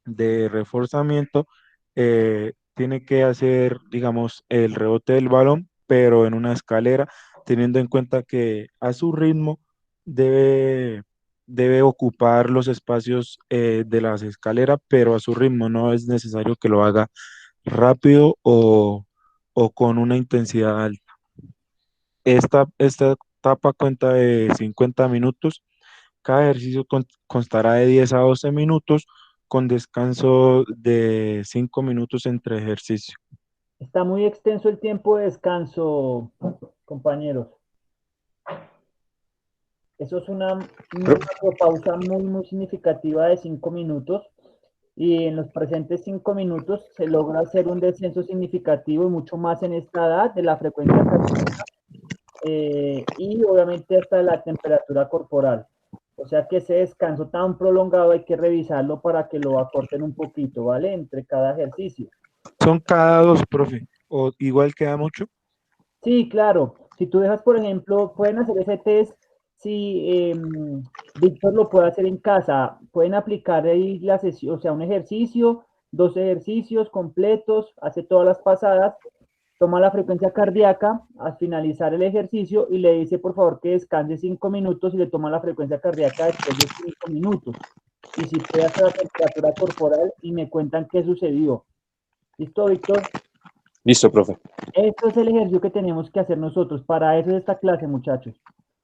de reforzamiento tiene que hacer, digamos, el rebote del balón, pero en una escalera, teniendo en cuenta que a su ritmo debe, debe ocupar los espacios de las escaleras, pero a su ritmo no es necesario que lo haga rápido o con una intensidad alta. Esta etapa cuenta de 50 minutos. Cada ejercicio constará de 10 a 12 minutos con descanso de 5 minutos entre ejercicios. Está muy extenso el tiempo de descanso, compañeros. Eso es una pausa muy significativa de 5 minutos. Y en los presentes 5 minutos se logra hacer un descenso significativo y mucho más en esta edad de la frecuencia cardíaca y obviamente hasta la temperatura corporal. O sea que ese descanso tan prolongado hay que revisarlo para que lo acorten un poquito, ¿vale? Entre cada ejercicio. Son cada dos, profe, o igual queda mucho. Sí, claro. Si tú dejas, por ejemplo, pueden hacer ese test, si Víctor lo puede hacer en casa, pueden aplicar ahí la sesión, o sea, un ejercicio, 2 ejercicios completos, hace todas las pasadas, toma la frecuencia cardíaca al finalizar el ejercicio y le dice por favor que descanse 5 minutos y le toma la frecuencia cardíaca después de 5 minutos. Y si puede hacer la temperatura corporal y me cuentan qué sucedió. ¿Listo, Víctor? Listo, profe. Esto es el ejercicio que tenemos que hacer nosotros. Para eso es esta clase, muchachos.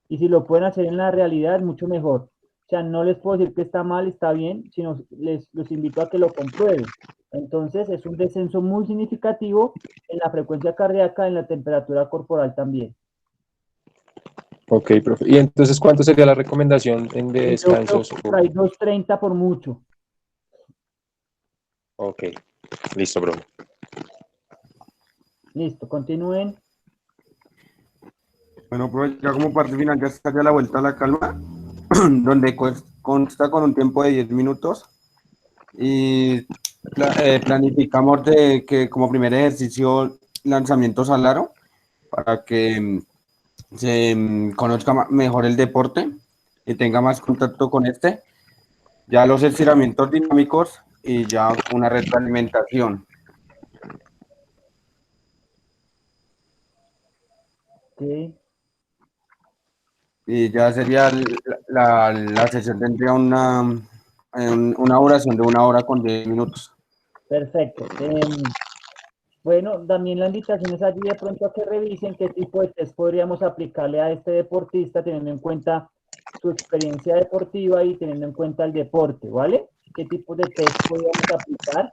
Y si lo pueden hacer en la realidad, mucho mejor. O sea, no les puedo decir que está mal, está bien, sino los invito a que lo comprueben. Entonces, es un descenso muy significativo en la frecuencia cardíaca, en la temperatura corporal también. Ok, profe. ¿Y entonces cuánto sería la recomendación de descansos? Yo creo que por ahí 2:30 por mucho. Ok, listo, profe. Listo, continúen. Bueno, pues ya como parte final ya está ya la vuelta a la calma, donde consta con un tiempo de 10 minutos y planificamos de que como primer ejercicio lanzamientos al aro para que se conozca mejor el deporte y tenga más contacto con este. Ya los estiramientos dinámicos y ya una retroalimentación. Okay. Y ya sería la sesión tendría una duración de 1 hora con 10 minutos. Perfecto. Bueno, también la invitación es allí de pronto a que revisen qué tipo de test podríamos aplicarle a este deportista, teniendo en cuenta su experiencia deportiva y teniendo en cuenta el deporte, ¿vale? ¿Qué tipo de test podríamos aplicar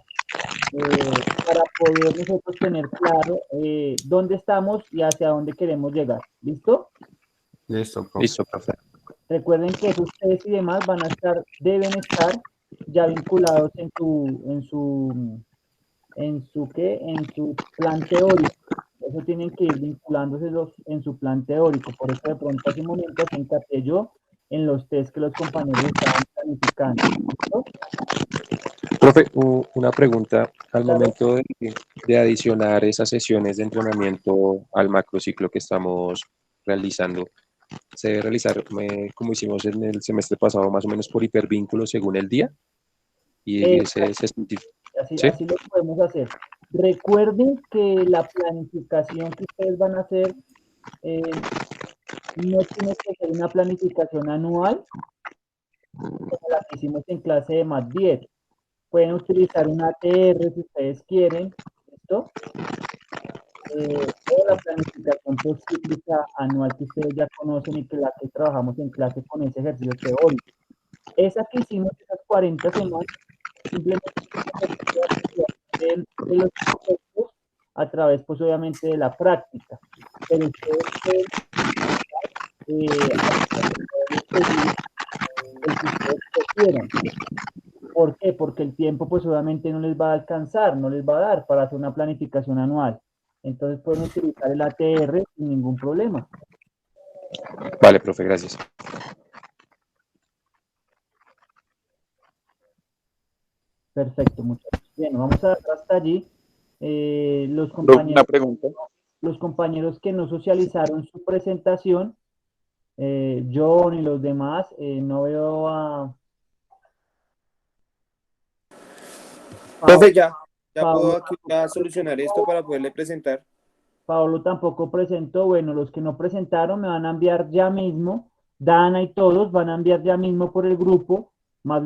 para poder nosotros tener claro dónde estamos y hacia dónde queremos llegar? ¿Listo? Listo, profe. Listo, profe. Recuerden que esos test y demás deben estar ya vinculados en su plan teórico. Eso tienen que ir vinculándose en su plan teórico. Por eso de pronto hace un momento se encaté yo en los test que los compañeros estaban planificando. ¿Listo? Profe, una pregunta. Al momento de adicionar esas sesiones de entrenamiento al macrociclo que estamos realizando, se debe realizar como hicimos en el semestre pasado, más o menos por hipervínculo según el día. Y Así, ¿sí? así lo podemos hacer. Recuerden que la planificación que ustedes van a hacer no tiene que ser una planificación anual como la que hicimos en clase de Mat 10. Pueden utilizar una ATR si ustedes quieren, ¿listo? O la planificación postcíclica anual que ustedes ya conocen y que la que trabajamos en clase con ese ejercicio teórico. Esa que hicimos, esas 40 semanas, simplemente de los conceptos a través, pues obviamente, de la práctica. Pero ustedes pueden seguir el que ustedes prefieran. ¿Por qué? Porque el tiempo, pues obviamente no les va a alcanzar, no les va a dar para hacer una planificación anual. Entonces pueden utilizar el ATR sin ningún problema. Vale, profe, gracias. Perfecto, muchachos. Bien, vamos a dejar hasta allí. Los Una pregunta. compañeros que no socializaron su presentación, John y los demás, no veo a Profe, ya puedo Pablo, aquí ya solucionar esto para poderle presentar. Pablo tampoco presentó. Bueno, los que no presentaron me van a enviar ya mismo, Dana y todos van a enviar ya mismo por el grupo, más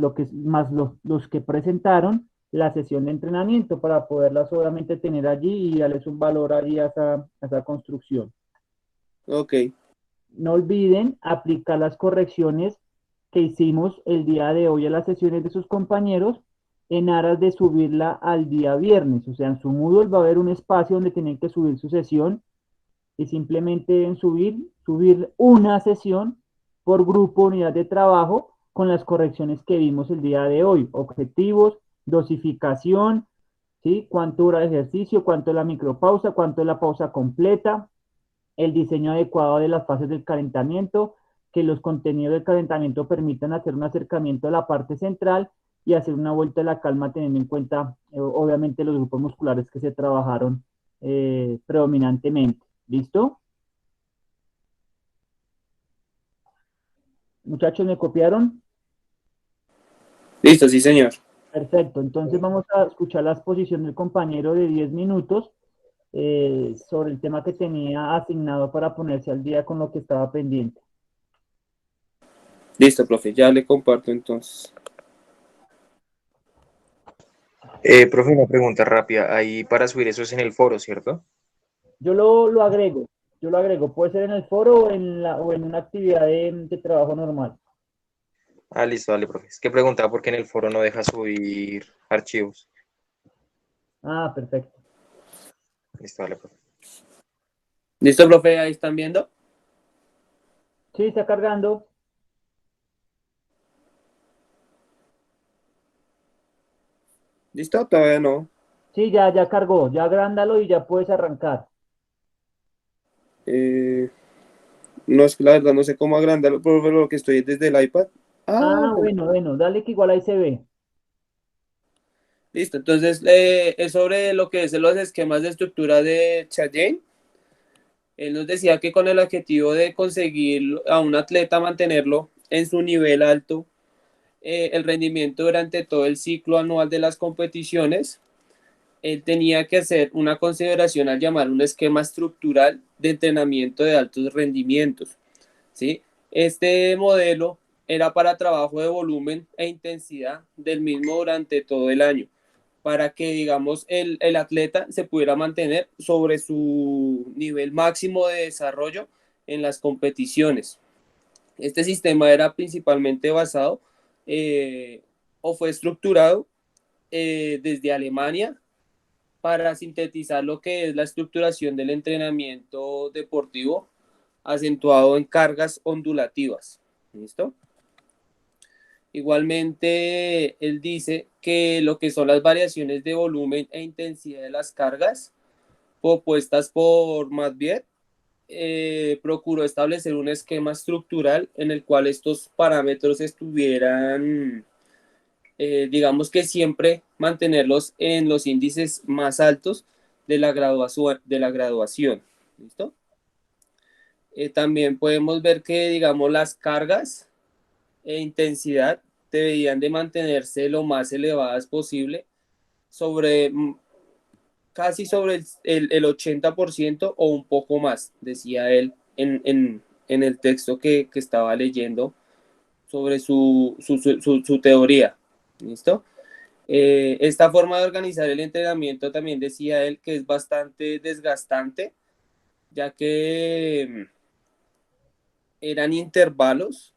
los que presentaron la sesión de entrenamiento para poderlas obviamente tener allí y darles un valor allí a esa construcción. Ok. No olviden aplicar las correcciones que hicimos el día de hoy a las sesiones de sus compañeros en aras de subirla al día viernes. O sea, en su Moodle va a haber un espacio donde tienen que subir su sesión y simplemente deben subir una sesión por grupo, unidad de trabajo, con las correcciones que vimos el día de hoy. Objetivos, dosificación, ¿sí? Cuánto dura el ejercicio, cuánto es la micropausa, cuánto es la pausa completa, el diseño adecuado de las fases del calentamiento, que los contenidos del calentamiento permitan hacer un acercamiento a la parte central y hacer una vuelta a la calma teniendo en cuenta, obviamente, los grupos musculares que se trabajaron predominantemente. ¿Listo? Muchachos, ¿me copiaron? Listo, sí, señor. Perfecto, entonces vamos a escuchar la exposición del compañero de 10 minutos sobre el tema que tenía asignado para ponerse al día con lo que estaba pendiente. Listo, profe, ya le comparto entonces. Profe, una pregunta rápida. Ahí para subir eso es en el foro, ¿cierto? Yo lo agrego, puede ser en el foro o en una actividad de trabajo normal. Ah, listo, dale, profe. Es que preguntaba por qué en el foro no deja subir archivos. Ah, perfecto. Listo, dale, profe. ¿Listo, profe? ¿Ahí están viendo? Sí, está cargando. ¿Listo? Todavía no. Sí, ya cargó, ya agrándalo y ya puedes arrancar. No, es que la verdad no sé cómo agrandarlo, profe, lo que estoy es desde el iPad. Bueno, dale que igual ahí se ve. Listo, entonces es sobre lo que es los esquemas de estructura de Chayenne. Él nos decía que con el objetivo de conseguir a un atleta mantenerlo en su nivel alto, el rendimiento durante todo el ciclo anual de las competiciones, él tenía que hacer una consideración al llamar un esquema estructural de entrenamiento de altos rendimientos, ¿sí? Este modelo era para trabajo de volumen e intensidad del mismo durante todo el año, para que, digamos, el atleta se pudiera mantener sobre su nivel máximo de desarrollo en las competiciones. Este sistema era principalmente basado o fue estructurado desde Alemania para sintetizar lo que es la estructuración del entrenamiento deportivo acentuado en cargas ondulativas. ¿Listo? Igualmente, él dice que lo que son las variaciones de volumen e intensidad de las cargas propuestas por Matviet procuró establecer un esquema estructural en el cual estos parámetros estuvieran digamos que siempre mantenerlos en los índices más altos de la graduación. ¿Listo? También podemos ver que, digamos, las cargas e intensidad deberían de mantenerse lo más elevadas posible, casi sobre el 80% o un poco más, decía él en el texto que estaba leyendo sobre su teoría. ¿Listo? Esta forma de organizar el entrenamiento también decía él que es bastante desgastante, ya que eran intervalos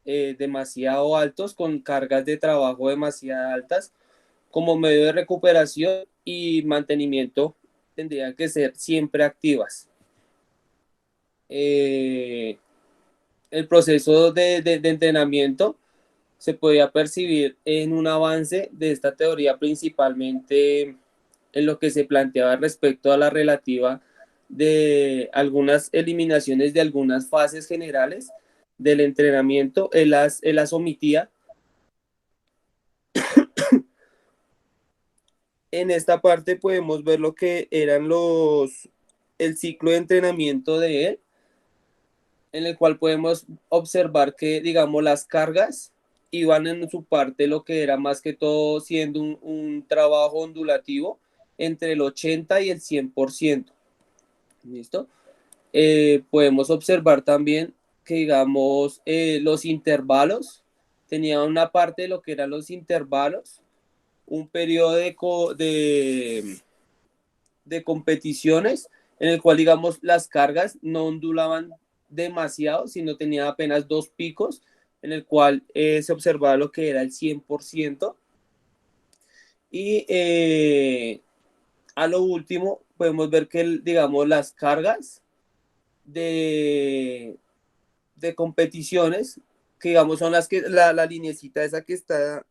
demasiado altos con cargas de trabajo demasiado altas como medio de recuperación y mantenimiento tendrían que ser siempre activas. El proceso de entrenamiento se podía percibir en un avance de esta teoría principalmente en lo que se planteaba respecto a la relativa de algunas eliminaciones de algunas fases generales del entrenamiento. Él las omitía. En esta parte podemos ver lo que eran el ciclo de entrenamiento de él, en el cual podemos observar que, digamos, las cargas iban en su parte lo que era más que todo siendo un trabajo ondulativo entre el 80 y el 100%. ¿Listo? Podemos observar también que, digamos, los intervalos, tenía una parte de lo que eran los intervalos, un periodo de competiciones en el cual, digamos, las cargas no ondulaban demasiado, sino tenía apenas 2 picos, en el cual se observaba lo que era el 100%. Y a lo último, podemos ver que, digamos, las cargas de competiciones, que digamos son las que, la linecita esa que está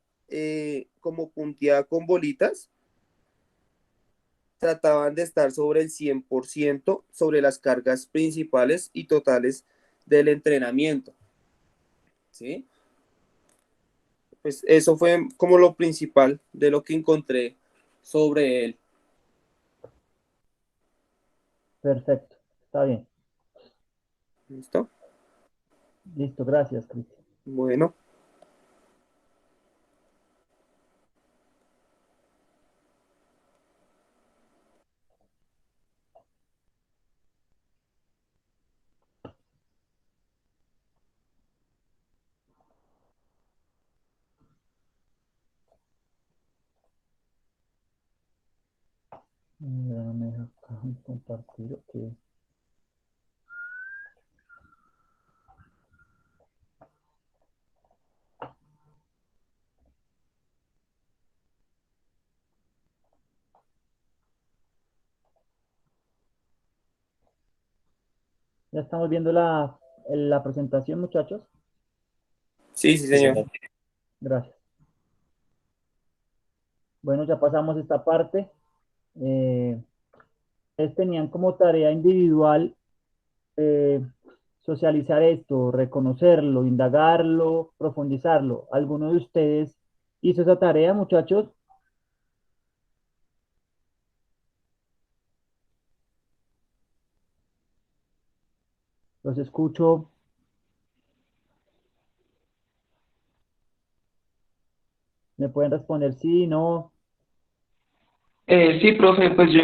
como punteada con bolitas, trataban de estar sobre el 100% sobre las cargas principales y totales del entrenamiento. ¿Sí? Pues eso fue como lo principal de lo que encontré sobre él. Perfecto, está bien. ¿Listo? Listo, gracias, Cristian. Bueno. Déjame acá compartir, ok. Ya estamos viendo la presentación, muchachos. Sí, señor. Gracias. Bueno, ya pasamos esta parte. Ustedes tenían como tarea individual socializar esto, reconocerlo, indagarlo, profundizarlo. ¿Alguno de ustedes hizo esa tarea, muchachos? Los escucho. ¿Me pueden responder sí, no? Sí, profe, pues yo,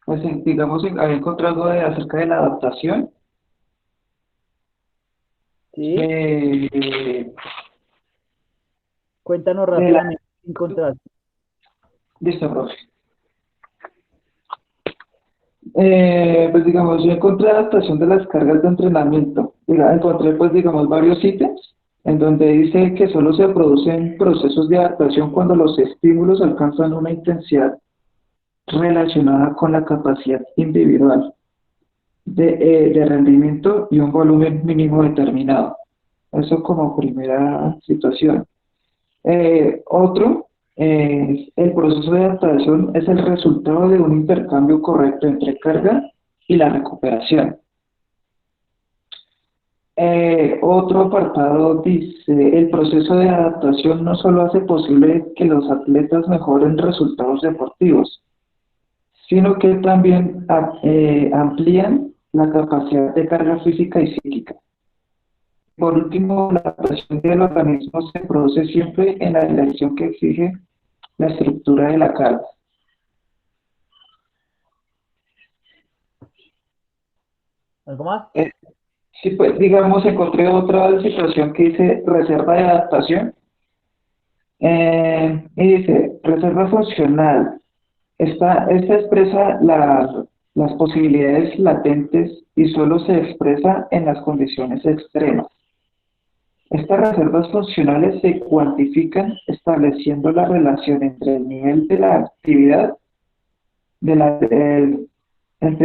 pues digamos, había encontrado acerca de la adaptación. ¿Sí? De Cuéntanos la, rápidamente qué encontraste. listo, profe. Pues digamos, yo encontré adaptación de las cargas de entrenamiento. Encontré, pues digamos, varios ítems en donde dice que solo se producen procesos de adaptación cuando los estímulos alcanzan una intensidad relacionada con la capacidad individual de rendimiento y un volumen mínimo determinado. Eso como primera situación. Otro, el proceso de adaptación es el resultado de un intercambio correcto entre carga y la recuperación. Otro apartado dice, el proceso de adaptación no solo hace posible que los atletas mejoren resultados deportivos, sino que también amplían la capacidad de carga física y psíquica. Por último, la adaptación del organismo se produce siempre en la dirección que exige la estructura de la carga. ¿Algo más? Sí, pues digamos, encontré otra situación que dice reserva de adaptación. Y dice, reserva funcional. Esta expresa las posibilidades latentes y solo se expresa en las condiciones extremas. Estas reservas funcionales se cuantifican estableciendo la relación entre el nivel de la actividad, entre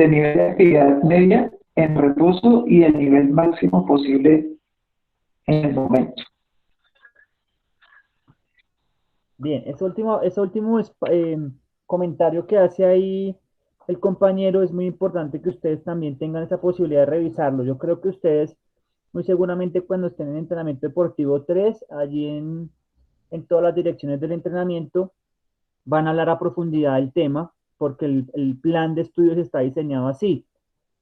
el nivel de actividad media en reposo y el nivel máximo posible en el momento. Bien, ese último comentario que hace ahí el compañero es muy importante que ustedes también tengan esa posibilidad de revisarlo. Yo creo que ustedes, muy seguramente cuando estén en entrenamiento deportivo 3, allí en todas las direcciones del entrenamiento, van a hablar a profundidad del tema, porque el plan de estudios está diseñado así.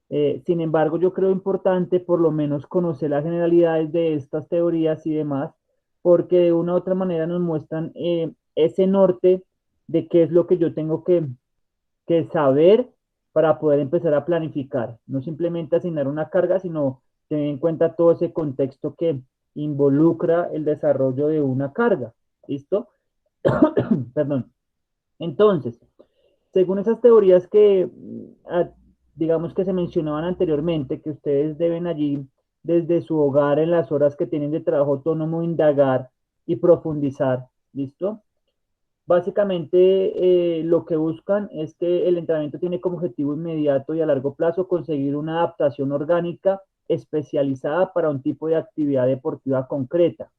Sin embargo, yo creo importante por lo menos conocer las generalidades de estas teorías y demás, porque de una u otra manera nos muestran ese norte de qué es lo que yo tengo que saber para poder empezar a planificar. No simplemente asignar una carga, sino tener en cuenta todo ese contexto que involucra el desarrollo de una carga. ¿Listo? Perdón. Entonces, según esas teorías que, digamos que se mencionaban anteriormente, que ustedes deben allí, desde su hogar, en las horas que tienen de trabajo autónomo, indagar y profundizar, ¿listo? Básicamente, lo que buscan es que el entrenamiento tiene como objetivo inmediato y a largo plazo conseguir una adaptación orgánica especializada para un tipo de actividad deportiva concreta.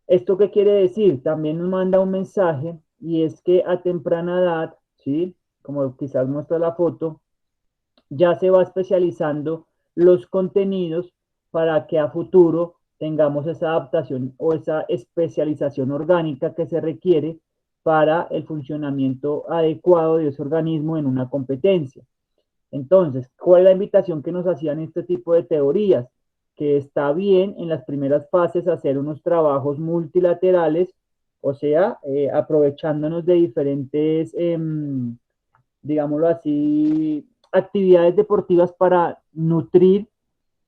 ¿Esto qué quiere decir? También nos manda un mensaje y es que a temprana edad, ¿sí? Como quizás muestra la foto, ya se va especializando los contenidos para que a futuro tengamos esa adaptación o esa especialización orgánica que se requiere para el funcionamiento adecuado de ese organismo en una competencia. Entonces, ¿cuál es la invitación que nos hacían este tipo de teorías? Que está bien en las primeras fases hacer unos trabajos multilaterales, o sea, aprovechándonos de diferentes, digámoslo así, actividades deportivas para nutrir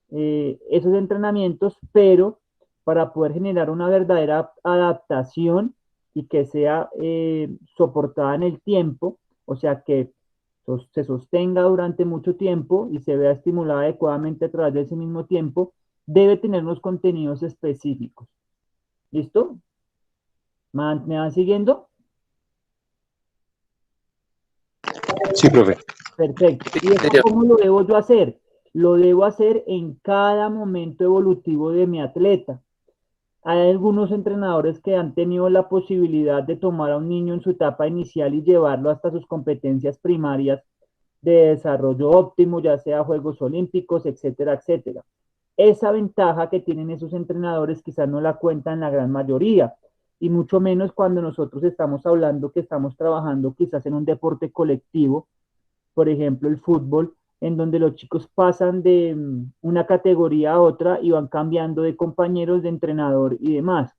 esos entrenamientos, pero para poder generar una verdadera adaptación y que sea soportada en el tiempo, o sea, que se sostenga durante mucho tiempo y se vea estimulada adecuadamente a través de ese mismo tiempo, debe tener unos contenidos específicos. ¿Listo? ¿Me van siguiendo? Sí, profe. Perfecto. ¿Y esto cómo lo debo yo hacer? Lo debo hacer en cada momento evolutivo de mi atleta. Hay algunos entrenadores que han tenido la posibilidad de tomar a un niño en su etapa inicial y llevarlo hasta sus competencias primarias de desarrollo óptimo, ya sea Juegos Olímpicos, etcétera, etcétera. Esa ventaja que tienen esos entrenadores quizás no la cuentan la gran mayoría, y mucho menos cuando nosotros estamos hablando que estamos trabajando quizás en un deporte colectivo, por ejemplo el fútbol, en donde los chicos pasan de una categoría a otra y van cambiando de compañeros, de entrenador y demás.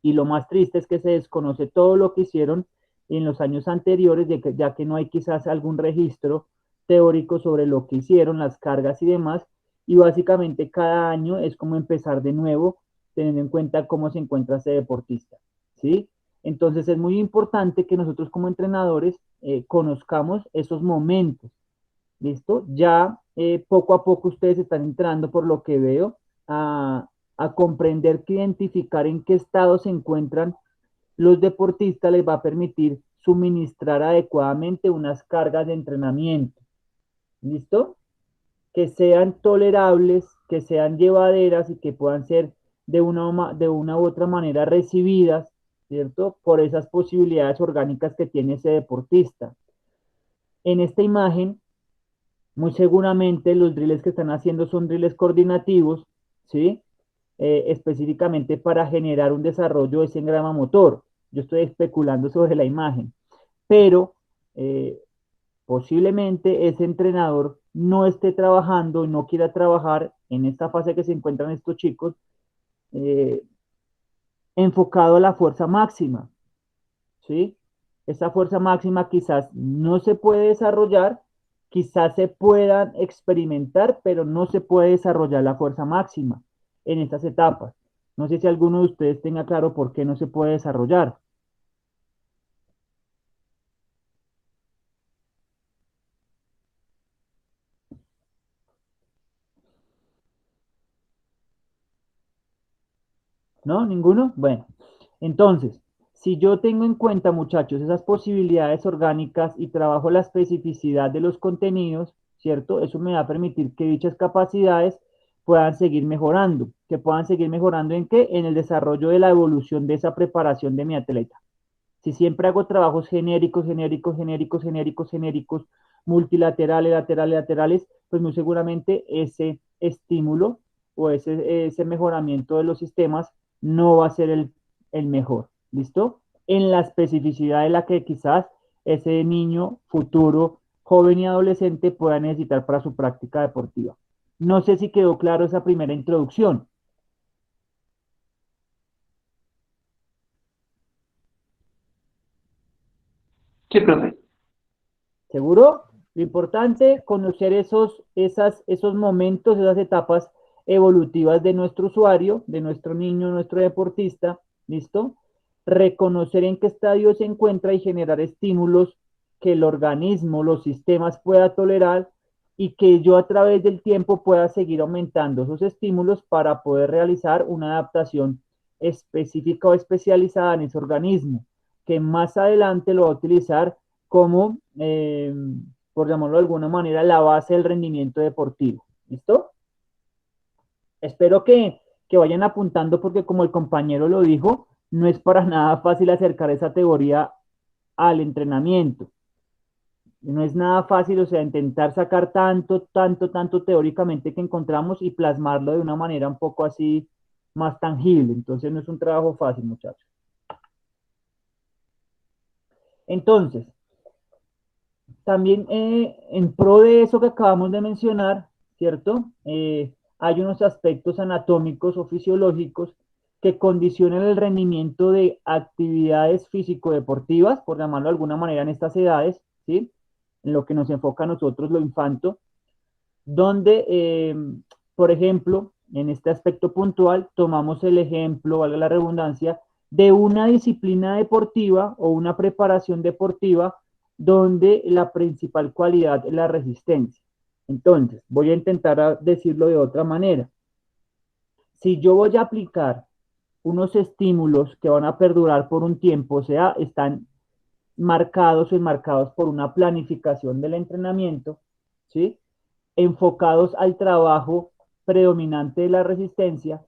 Y lo más triste es que se desconoce todo lo que hicieron en los años anteriores, ya que no hay quizás algún registro teórico sobre lo que hicieron, las cargas y demás, y básicamente cada año es como empezar de nuevo, teniendo en cuenta cómo se encuentra ese deportista, ¿sí? Entonces es muy importante que nosotros como entrenadores conozcamos esos momentos, ¿listo? Ya poco a poco ustedes están entrando, por lo que veo, a comprender que identificar en qué estado se encuentran los deportistas les va a permitir suministrar adecuadamente unas cargas de entrenamiento. ¿Listo? Que sean tolerables, que sean llevaderas y que puedan ser de una u otra manera recibidas, ¿cierto? Por esas posibilidades orgánicas que tiene ese deportista. En esta imagen Muy seguramente los drills que están haciendo son drills coordinativos, ¿sí? Específicamente para generar un desarrollo de ese engrama motor. Yo estoy especulando sobre la imagen, pero eh, posiblemente ese entrenador no esté trabajando y no quiera trabajar en esta fase que se encuentran estos chicos, eh, enfocado a la fuerza máxima, ¿sí? Esa fuerza máxima quizás no se puede desarrollar, quizás se puedan experimentar, pero no se puede desarrollar la fuerza máxima en estas etapas. No sé si alguno de ustedes tenga claro por qué no se puede desarrollar. ¿No? ¿Ninguno? Bueno, entonces, si yo tengo en cuenta, muchachos, esas posibilidades orgánicas y trabajo la especificidad de los contenidos, ¿cierto? Eso me va a permitir que dichas capacidades puedan seguir mejorando. ¿Que puedan seguir mejorando en qué? En el desarrollo de la evolución de esa preparación de mi atleta. Si siempre hago trabajos genéricos, genéricos, genéricos, genéricos, genéricos, multilaterales, laterales, laterales, pues muy seguramente ese estímulo o ese mejoramiento de los sistemas no va a ser el mejor. ¿Listo? En la especificidad de la que quizás ese niño futuro, joven y adolescente pueda necesitar para su práctica deportiva. No sé si quedó claro esa primera introducción. Sí, profe. ¿Seguro? Lo importante, conocer esos momentos, esas etapas evolutivas de nuestro usuario, de nuestro niño, nuestro deportista, ¿listo? Reconocer en qué estadio se encuentra y generar estímulos que el organismo, los sistemas pueda tolerar y que yo a través del tiempo pueda seguir aumentando esos estímulos para poder realizar una adaptación específica o especializada en ese organismo, que más adelante lo va a utilizar como, por llamarlo de alguna manera, la base del rendimiento deportivo. ¿Listo? Espero que vayan apuntando porque como el compañero lo dijo, no es para nada fácil acercar esa teoría al entrenamiento. No es nada fácil, o sea, intentar sacar tanto, tanto, tanto teóricamente que encontramos y plasmarlo de una manera un poco así más tangible. Entonces no es un trabajo fácil, muchachos. Entonces, también en pro de eso que acabamos de mencionar, ¿cierto? Hay unos aspectos anatómicos o fisiológicos que condicionan el rendimiento de actividades físico-deportivas, por llamarlo de alguna manera, en estas edades, ¿sí? En lo que nos enfoca a nosotros lo infanto, donde, por ejemplo, en este aspecto puntual, tomamos el ejemplo, valga la redundancia, de una disciplina deportiva o una preparación deportiva donde la principal cualidad es la resistencia. Entonces, voy a intentar decirlo de otra manera. Si yo voy a aplicar unos estímulos que van a perdurar por un tiempo, o sea, están marcados o enmarcados por una planificación del entrenamiento, ¿sí? Enfocados al trabajo predominante de la resistencia,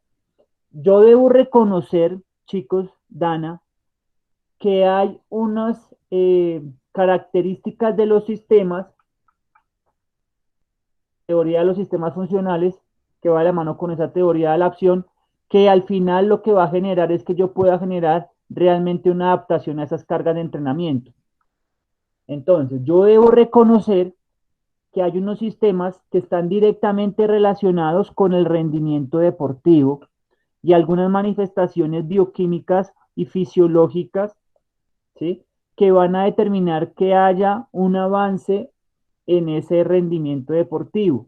yo debo reconocer, chicos, Dana, que hay unas características de los sistemas, teoría de los sistemas funcionales, que va de la mano con esa teoría de la acción, que al final lo que va a generar es que yo pueda generar realmente una adaptación a esas cargas de entrenamiento. Entonces, yo debo reconocer que hay unos sistemas que están directamente relacionados con el rendimiento deportivo y algunas manifestaciones bioquímicas y fisiológicas, ¿sí? Que van a determinar que haya un avance en ese rendimiento deportivo.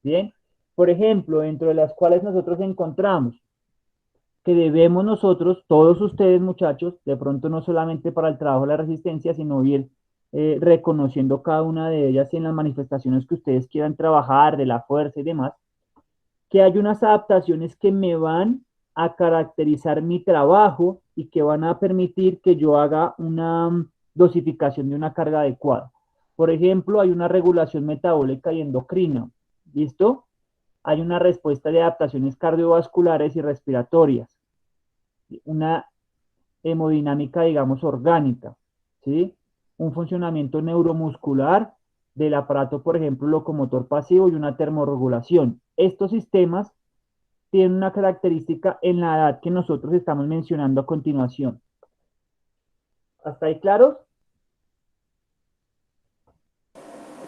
Bien, por ejemplo, dentro de las cuales nosotros encontramos que debemos nosotros, todos ustedes muchachos, de pronto no solamente para el trabajo de la resistencia, sino ir reconociendo cada una de ellas en las manifestaciones que ustedes quieran trabajar, de la fuerza y demás, que hay unas adaptaciones que me van a caracterizar mi trabajo y que van a permitir que yo haga una dosificación de una carga adecuada. Por ejemplo, hay una regulación metabólica y endocrina, ¿listo? Hay una respuesta de adaptaciones cardiovasculares y respiratorias, una hemodinámica, digamos, orgánica, ¿sí? Un funcionamiento neuromuscular del aparato, por ejemplo, locomotor pasivo y una termorregulación. Estos sistemas tienen una característica en la edad que nosotros estamos mencionando a continuación. ¿Hasta ahí claros?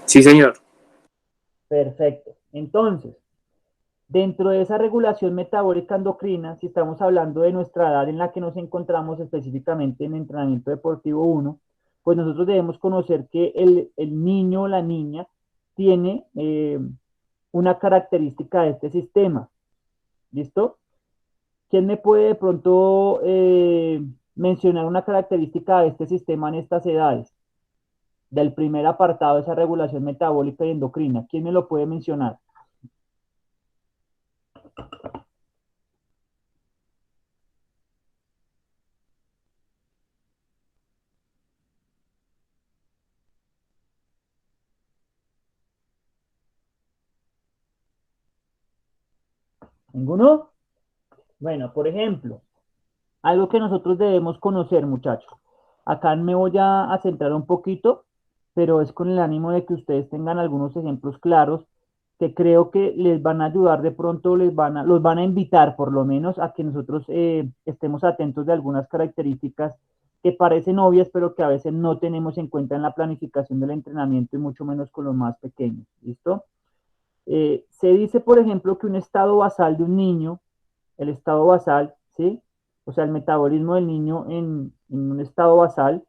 Sí, señor. Perfecto. Entonces, dentro de esa regulación metabólica endocrina, si estamos hablando de nuestra edad en la que nos encontramos específicamente en entrenamiento deportivo 1, pues nosotros debemos conocer que el niño o la niña tiene una característica de este sistema. ¿Listo? ¿Quién me puede de pronto mencionar una característica de este sistema en estas edades? Del primer apartado de esa regulación metabólica y endocrina. ¿Quién me lo puede mencionar? ¿Ninguno? Bueno, por ejemplo, algo que nosotros debemos conocer, muchachos. Acá me voy a centrar un poquito, pero es con el ánimo de que ustedes tengan algunos ejemplos claros que creo que les van a ayudar de pronto, los van a invitar por lo menos a que nosotros estemos atentos de algunas características que parecen obvias, pero que a veces no tenemos en cuenta en la planificación del entrenamiento y mucho menos con los más pequeños. ¿Listo? Se dice, por ejemplo, que un estado basal de un niño, el estado basal, ¿sí? O sea, el metabolismo del niño en un estado basal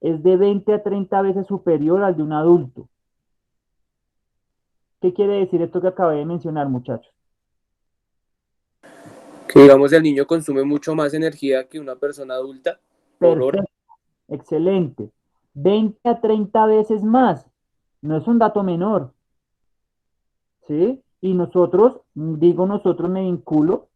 es de 20 a 30 veces superior al de un adulto. ¿Qué quiere decir esto que acabé de mencionar, muchachos? Que digamos el niño consume mucho más energía que una persona adulta por hora. Perfecto, excelente. 20 a 30 veces más. No es un dato menor, ¿sí? Y nosotros, digo nosotros, me vinculo,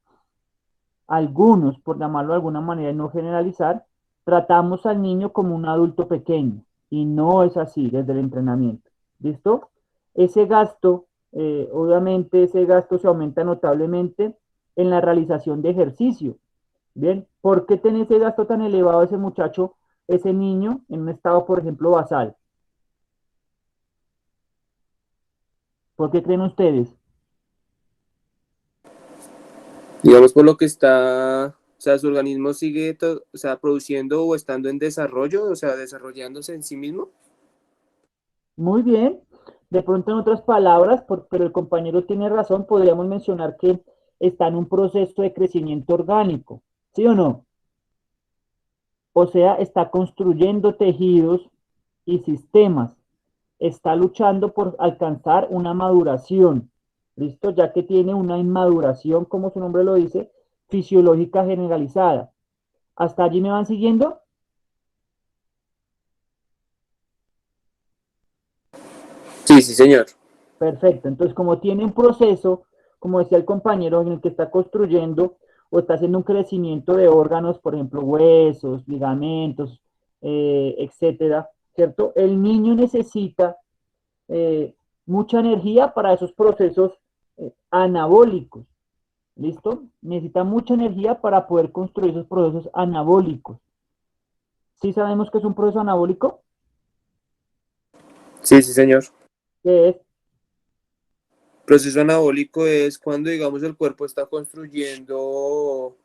algunos, por llamarlo de alguna manera y no generalizar, tratamos al niño como un adulto pequeño y no es así desde el entrenamiento. ¿Listo? Ese gasto, obviamente ese gasto se aumenta notablemente en la realización de ejercicio. Bien, ¿por qué tiene ese gasto tan elevado ese muchacho, ese niño, en un estado, por ejemplo, basal? ¿Por qué creen ustedes? Digamos por lo que está, o sea, su organismo sigue, o sea, produciendo o estando en desarrollo, o sea, desarrollándose en sí mismo. Muy bien. De pronto, en otras palabras, pero el compañero tiene razón, podríamos mencionar que está en un proceso de crecimiento orgánico, ¿sí o no? O sea, está construyendo tejidos y sistemas, está luchando por alcanzar una maduración, ¿listo? Ya que tiene una inmaduración, como su nombre lo dice, fisiológica generalizada. ¿Hasta allí me van siguiendo? Sí, sí, señor. Perfecto. Entonces, como tiene un proceso, como decía el compañero, en el que está construyendo o está haciendo un crecimiento de órganos, por ejemplo, huesos, ligamentos, etcétera, ¿cierto? El niño necesita mucha energía para esos procesos anabólicos, ¿listo? Necesita mucha energía para poder construir esos procesos anabólicos. ¿Sí sabemos qué es un proceso anabólico? Sí, sí, señor. ¿Qué es? Proceso anabólico es cuando, digamos, el cuerpo está construyendo,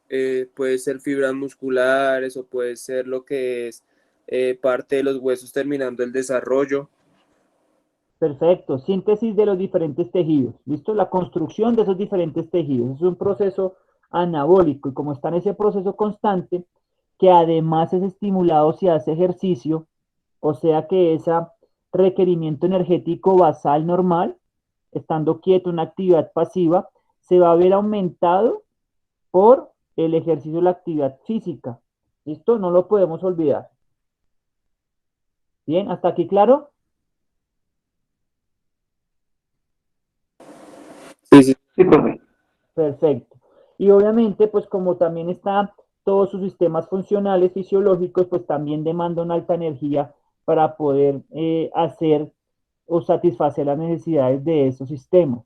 puede ser fibras musculares o puede ser lo que es parte de los huesos terminando el desarrollo. Perfecto, síntesis de los diferentes tejidos, ¿listo? La construcción de esos diferentes tejidos. Es un proceso anabólico y como está en ese proceso constante, que además es estimulado si hace ejercicio, o sea que ese requerimiento energético basal normal, estando quieto, una actividad pasiva, se va a ver aumentado por el ejercicio de la actividad física. ¿Listo? No lo podemos olvidar. Bien, ¿hasta aquí claro? Sí, sí. Sí, profe. Perfecto. Y obviamente, pues como también están todos sus sistemas funcionales fisiológicos, pues también demanda una alta energía para poder hacer o satisfacer las necesidades de esos sistemas.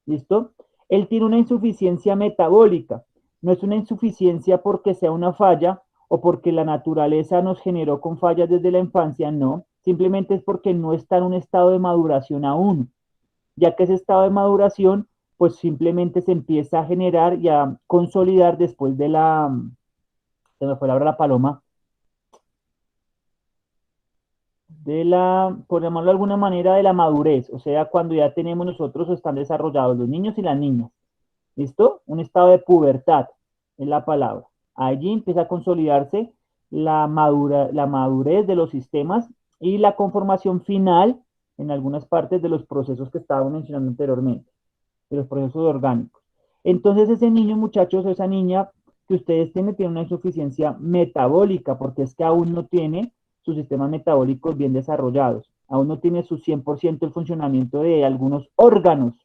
¿Listo? Él tiene una insuficiencia metabólica. No es una insuficiencia porque sea una falla o porque la naturaleza nos generó con fallas desde la infancia, no, simplemente es porque no está en un estado de maduración aún, ya que ese estado de maduración, pues simplemente se empieza a generar y a consolidar después de se me fue la paloma, por llamarlo de alguna manera, de la madurez, o sea, cuando ya tenemos nosotros o están desarrollados los niños y las niñas, ¿listo? Un estado de pubertad, es la palabra. Allí empieza a consolidarse la madurez de los sistemas y la conformación final en algunas partes de los procesos que estábamos mencionando anteriormente, de los procesos orgánicos. Entonces ese niño, muchachos, o esa niña que ustedes tiene una insuficiencia metabólica, porque es que aún no tiene sus sistemas metabólicos bien desarrollados, aún no tiene su 100% el funcionamiento de algunos órganos,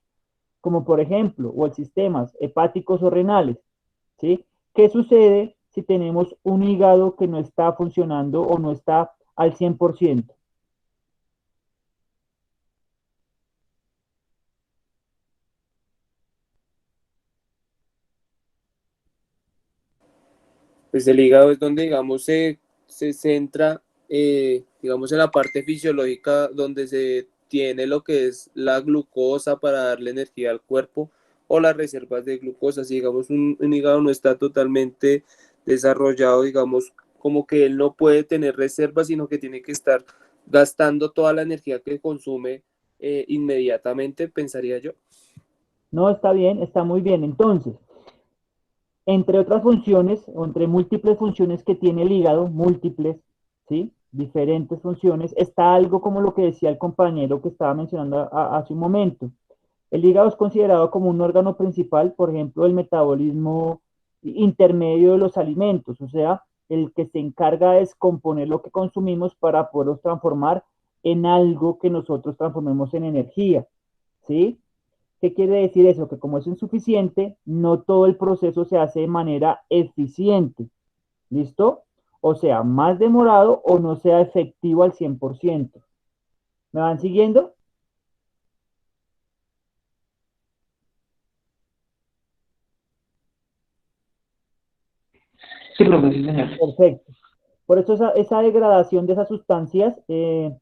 como por ejemplo, o el sistemas hepáticos o renales, ¿sí? ¿Qué sucede si tenemos un hígado que no está funcionando o no está al 100%? Pues el hígado es donde, digamos, se centra, digamos, en la parte fisiológica donde se tiene lo que es la glucosa para darle energía al cuerpo o las reservas de glucosa. Si, digamos, un hígado no está totalmente desarrollado, digamos, como que él no puede tener reservas, sino que tiene que estar gastando toda la energía que consume inmediatamente, pensaría yo. No, está bien, está muy bien. Entonces, entre otras funciones, o entre múltiples funciones que tiene el hígado, múltiples, ¿sí? Diferentes funciones, está algo como lo que decía el compañero que estaba mencionando hace un momento. El hígado es considerado como un órgano principal, por ejemplo, del metabolismo intermedio de los alimentos, o sea, el que se encarga de descomponer lo que consumimos para poderlos transformar en algo que nosotros transformemos en energía, ¿sí? ¿Qué quiere decir eso? Que como es insuficiente, no todo el proceso se hace de manera eficiente. ¿Listo? O sea, más demorado o no sea efectivo al 100%. ¿Me van siguiendo? Sí, profe, sí, señor. Perfecto. Por eso esa degradación de esas sustancias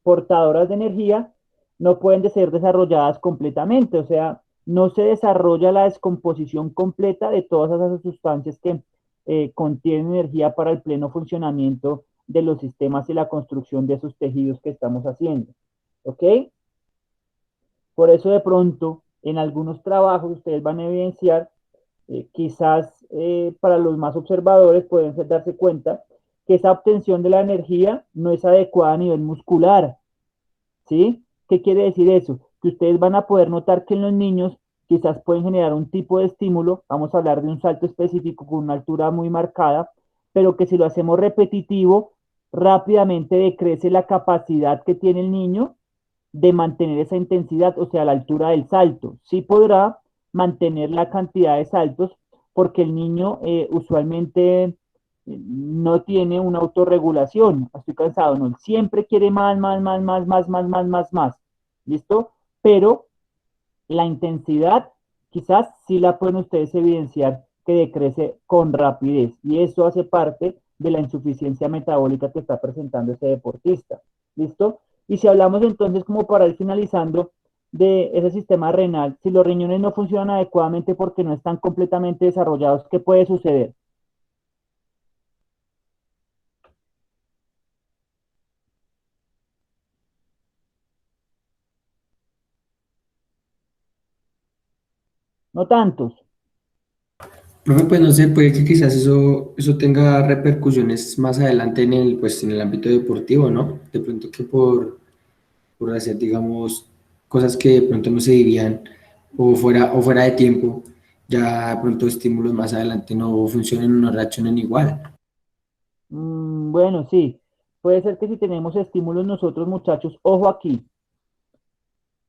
portadoras de energía no pueden ser desarrolladas completamente, o sea, no se desarrolla la descomposición completa de todas esas sustancias que contienen energía para el pleno funcionamiento de los sistemas y la construcción de esos tejidos que estamos haciendo. ¿Ok? Por eso de pronto en algunos trabajos ustedes van a evidenciar, quizás para los más observadores pueden darse cuenta que esa obtención de la energía no es adecuada a nivel muscular, ¿sí? ¿Qué quiere decir eso? Que ustedes van a poder notar que en los niños quizás pueden generar un tipo de estímulo, vamos a hablar de un salto específico con una altura muy marcada, pero que si lo hacemos repetitivo, rápidamente decrece la capacidad que tiene el niño de mantener esa intensidad, o sea, la altura del salto. Sí podrá mantener la cantidad de saltos porque el niño usualmente no tiene una autorregulación. Estoy cansado, no. Siempre quiere más, más, más, más, más, más, más, más, más. ¿Listo? Pero la intensidad quizás sí la pueden ustedes evidenciar que decrece con rapidez y eso hace parte de la insuficiencia metabólica que está presentando ese deportista. ¿Listo? Y si hablamos entonces como para ir finalizando de ese sistema renal, si los riñones no funcionan adecuadamente porque no están completamente desarrollados, ¿qué puede suceder? No tantos. Profe, pues no sé, puede que quizás eso tenga repercusiones más adelante pues, en el ámbito deportivo, ¿no? De pronto que por hacer, digamos, cosas que de pronto no se dirían o fuera de tiempo, ya de pronto estímulos más adelante no funcionen o no reaccionen igual. Bueno, sí. Puede ser que si tenemos estímulos nosotros, muchachos, ojo aquí.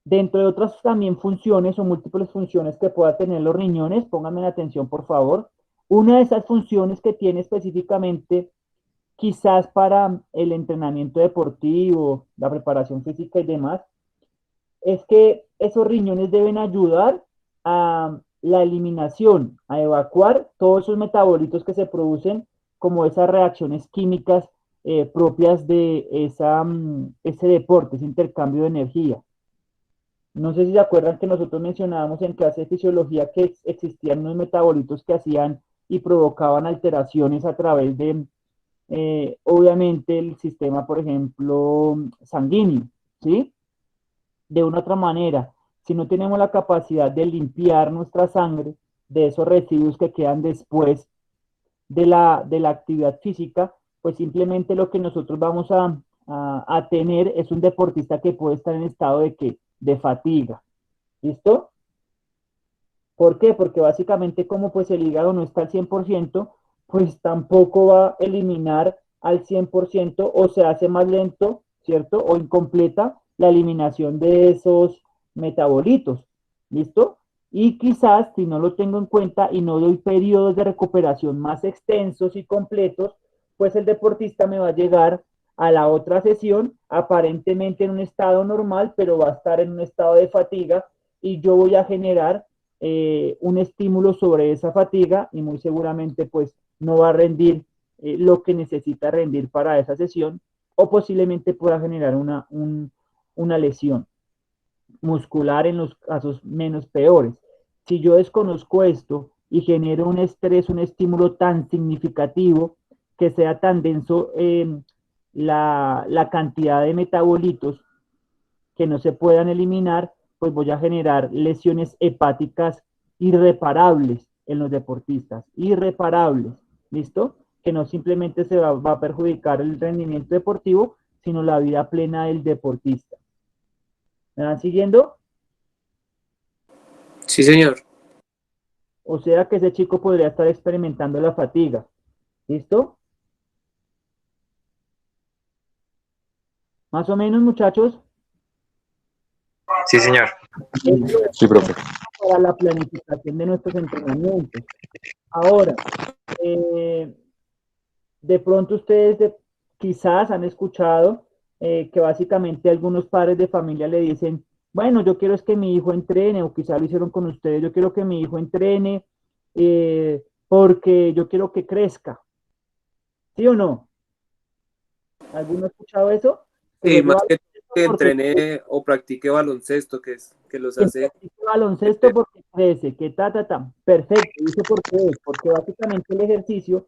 Dentro de otras también funciones o múltiples funciones que pueda tener los riñones, pónganme la atención, por favor. Una de esas funciones que tiene específicamente, quizás para el entrenamiento deportivo, la preparación física y demás, es que esos riñones deben ayudar a la eliminación, a evacuar todos esos metabolitos que se producen como esas reacciones químicas propias de ese deporte, ese intercambio de energía. No sé si se acuerdan que nosotros mencionábamos en clase de fisiología que existían unos metabolitos que hacían y provocaban alteraciones a través de, obviamente, el sistema, por ejemplo, sanguíneo, ¿sí? De una otra manera, si no tenemos la capacidad de limpiar nuestra sangre de esos residuos que quedan después de la actividad física, pues simplemente lo que nosotros vamos a tener es un deportista que puede estar en estado de, ¿qué? De fatiga. ¿Listo? ¿Por qué? Porque básicamente como pues el hígado no está al 100%, pues tampoco va a eliminar al 100% o se hace más lento, ¿cierto? O incompleta la eliminación de esos metabolitos. ¿Listo? Y quizás si no lo tengo en cuenta y no doy periodos de recuperación más extensos y completos, pues el deportista me va a llegar a la otra sesión aparentemente en un estado normal, pero va a estar en un estado de fatiga y yo voy a generar un estímulo sobre esa fatiga y muy seguramente pues no va a rendir lo que necesita rendir para esa sesión o posiblemente pueda generar una lesión muscular en los casos menos peores. Si yo desconozco esto y genero un estrés, un estímulo tan significativo que sea tan denso la cantidad de metabolitos que no se puedan eliminar, pues voy a generar lesiones hepáticas irreparables en los deportistas, irreparables, ¿listo? Que no simplemente va a perjudicar el rendimiento deportivo, sino la vida plena del deportista. ¿Me van siguiendo? Sí, señor. O sea que ese chico podría estar experimentando la fatiga. ¿Listo? Más o menos, muchachos. Sí, señor. Sí, profe. Para la planificación de nuestros entrenamientos. Ahora, de pronto ustedes quizás han escuchado que básicamente algunos padres de familia le dicen, bueno, yo quiero es que mi hijo entrene, o quizás lo hicieron con ustedes, yo quiero que mi hijo entrene porque yo quiero que crezca. ¿Sí o no? ¿Alguno ha escuchado eso? Que Sí, juegue más que porque entrene o practique baloncesto, que los que hace. practique baloncesto porque crece, que ta. Perfecto. ¿Y eso por qué es? Porque básicamente el ejercicio,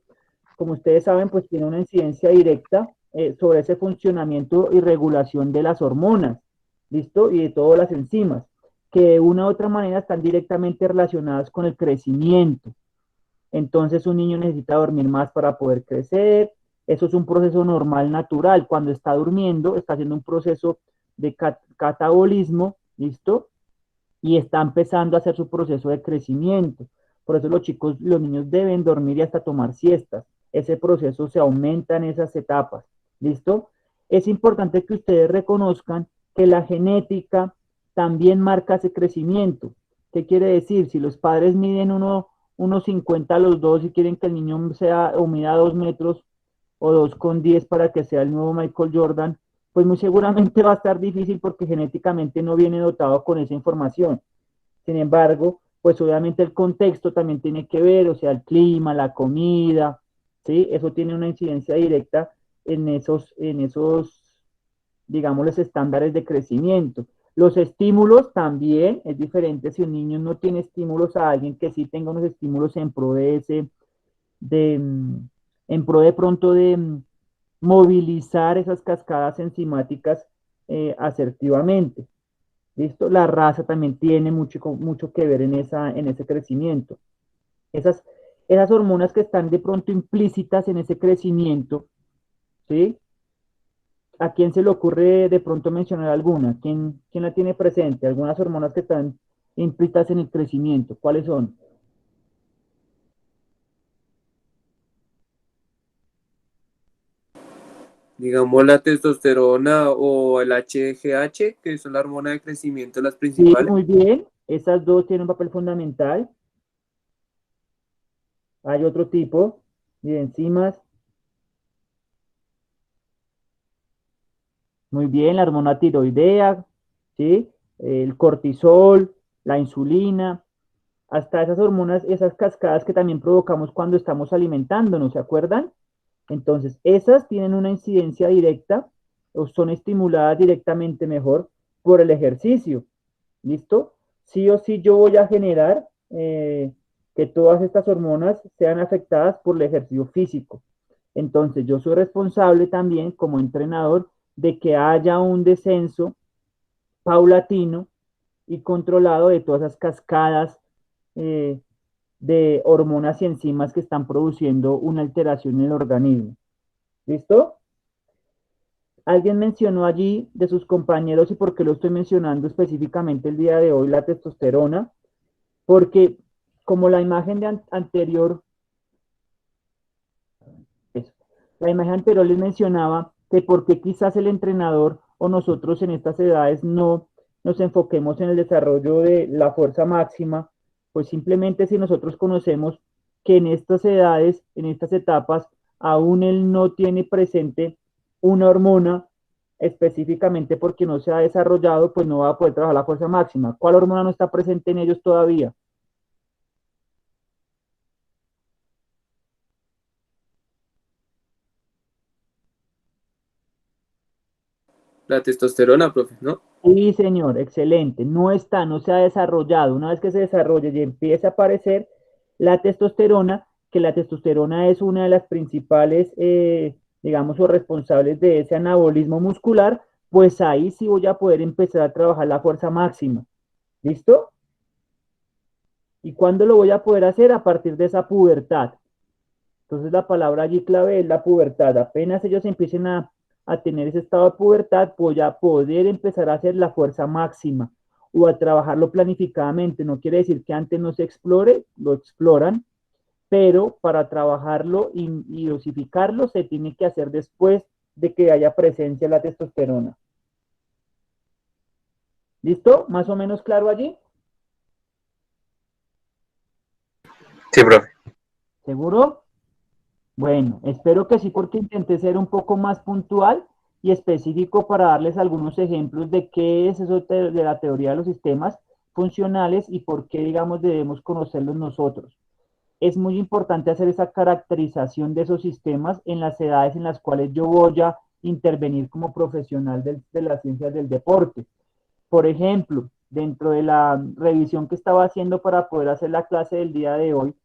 como ustedes saben, pues tiene una incidencia directa sobre ese funcionamiento y regulación de las hormonas, ¿listo? Y de todas las enzimas, que de una u otra manera están directamente relacionadas con el crecimiento. Entonces un niño necesita dormir más para poder crecer. Eso es un proceso normal, natural. Cuando está durmiendo, está haciendo un proceso de catabolismo, ¿listo? Y está empezando a hacer su proceso de crecimiento. Por eso los chicos, los niños deben dormir y hasta tomar siestas. Ese proceso se aumenta en esas etapas. ¿Listo? Es importante que ustedes reconozcan que la genética también marca ese crecimiento. ¿Qué quiere decir? Si los padres miden 1,50 los dos y quieren que el niño sea o mida 2 metros o 2,10 para que sea el nuevo Michael Jordan, pues muy seguramente va a estar difícil porque genéticamente no viene dotado con esa información. Sin embargo, pues obviamente el contexto también tiene que ver, o sea, el clima, la comida, ¿sí? Eso tiene una incidencia directa en esos, digamos, los estándares de crecimiento. Los estímulos también es diferente si un niño no tiene estímulos a alguien que sí tenga unos estímulos en pro de ese, en pro de pronto de movilizar esas cascadas enzimáticas asertivamente. ¿Listo? La raza también tiene mucho que ver en ese crecimiento. Esas hormonas que están de pronto implícitas en ese crecimiento, ¿sí? ¿A quién se le ocurre de pronto mencionar alguna? ¿Quién la tiene presente? Algunas hormonas que están implícitas en el crecimiento. ¿Cuáles son? Digamos la testosterona o el HGH, que son la hormona de crecimiento, las Sí, principales. muy bien. Esas dos tienen un papel fundamental. Hay otro tipo de enzimas. Muy bien, la hormona tiroidea, ¿sí? El cortisol, la insulina, hasta esas hormonas, esas cascadas que también provocamos cuando estamos alimentándonos, ¿se acuerdan? Entonces, esas tienen una incidencia directa o son estimuladas directamente mejor por el ejercicio. ¿Listo? Sí o sí yo voy a generar que todas estas hormonas sean afectadas por el ejercicio físico. Entonces, yo soy responsable también como entrenador de que haya un descenso paulatino y controlado de todas esas cascadas eh, de hormonas y enzimas que están produciendo una alteración en el organismo. ¿Listo? Alguien mencionó allí de sus compañeros y por qué lo estoy mencionando específicamente el día de hoy, la testosterona, porque como la imagen de anterior, eso, la imagen anterior les mencionaba que por qué quizás el entrenador o nosotros en estas edades no nos enfoquemos en el desarrollo de la fuerza máxima, pues simplemente si nosotros conocemos que en estas edades, en estas etapas, aún él no tiene presente una hormona específicamente porque no se ha desarrollado, pues no va a poder trabajar la fuerza máxima. ¿Cuál hormona no está presente en ellos todavía? La testosterona, profe, ¿no? Sí, señor, excelente. No está, no se ha desarrollado. Una vez que se desarrolle y empiece a aparecer la testosterona, que la testosterona es una de las principales, digamos, o responsables de ese anabolismo muscular, pues ahí sí voy a poder empezar a trabajar la fuerza máxima. ¿Listo? ¿Y cuándo lo voy a poder hacer? A partir de esa pubertad. Entonces la palabra allí clave es la pubertad. Apenas ellos empiecen a tener ese estado de pubertad, voy a poder empezar a hacer la fuerza máxima o a trabajarlo planificadamente. No quiere decir que antes no se explore, lo exploran, pero para trabajarlo y dosificarlo se tiene que hacer después de que haya presencia de la testosterona. ¿Listo? ¿Más o menos claro allí? Sí, profe. ¿Seguro? Bueno, espero que sí, porque intenté ser un poco más puntual y específico para darles algunos ejemplos de qué es eso de la teoría de los sistemas funcionales y por qué, digamos, debemos conocerlos nosotros. Es muy importante hacer esa caracterización de esos sistemas en las edades en las cuales yo voy a intervenir como profesional de las ciencias del deporte. Por ejemplo, dentro de la revisión que estaba haciendo para poder hacer la clase del día de hoy,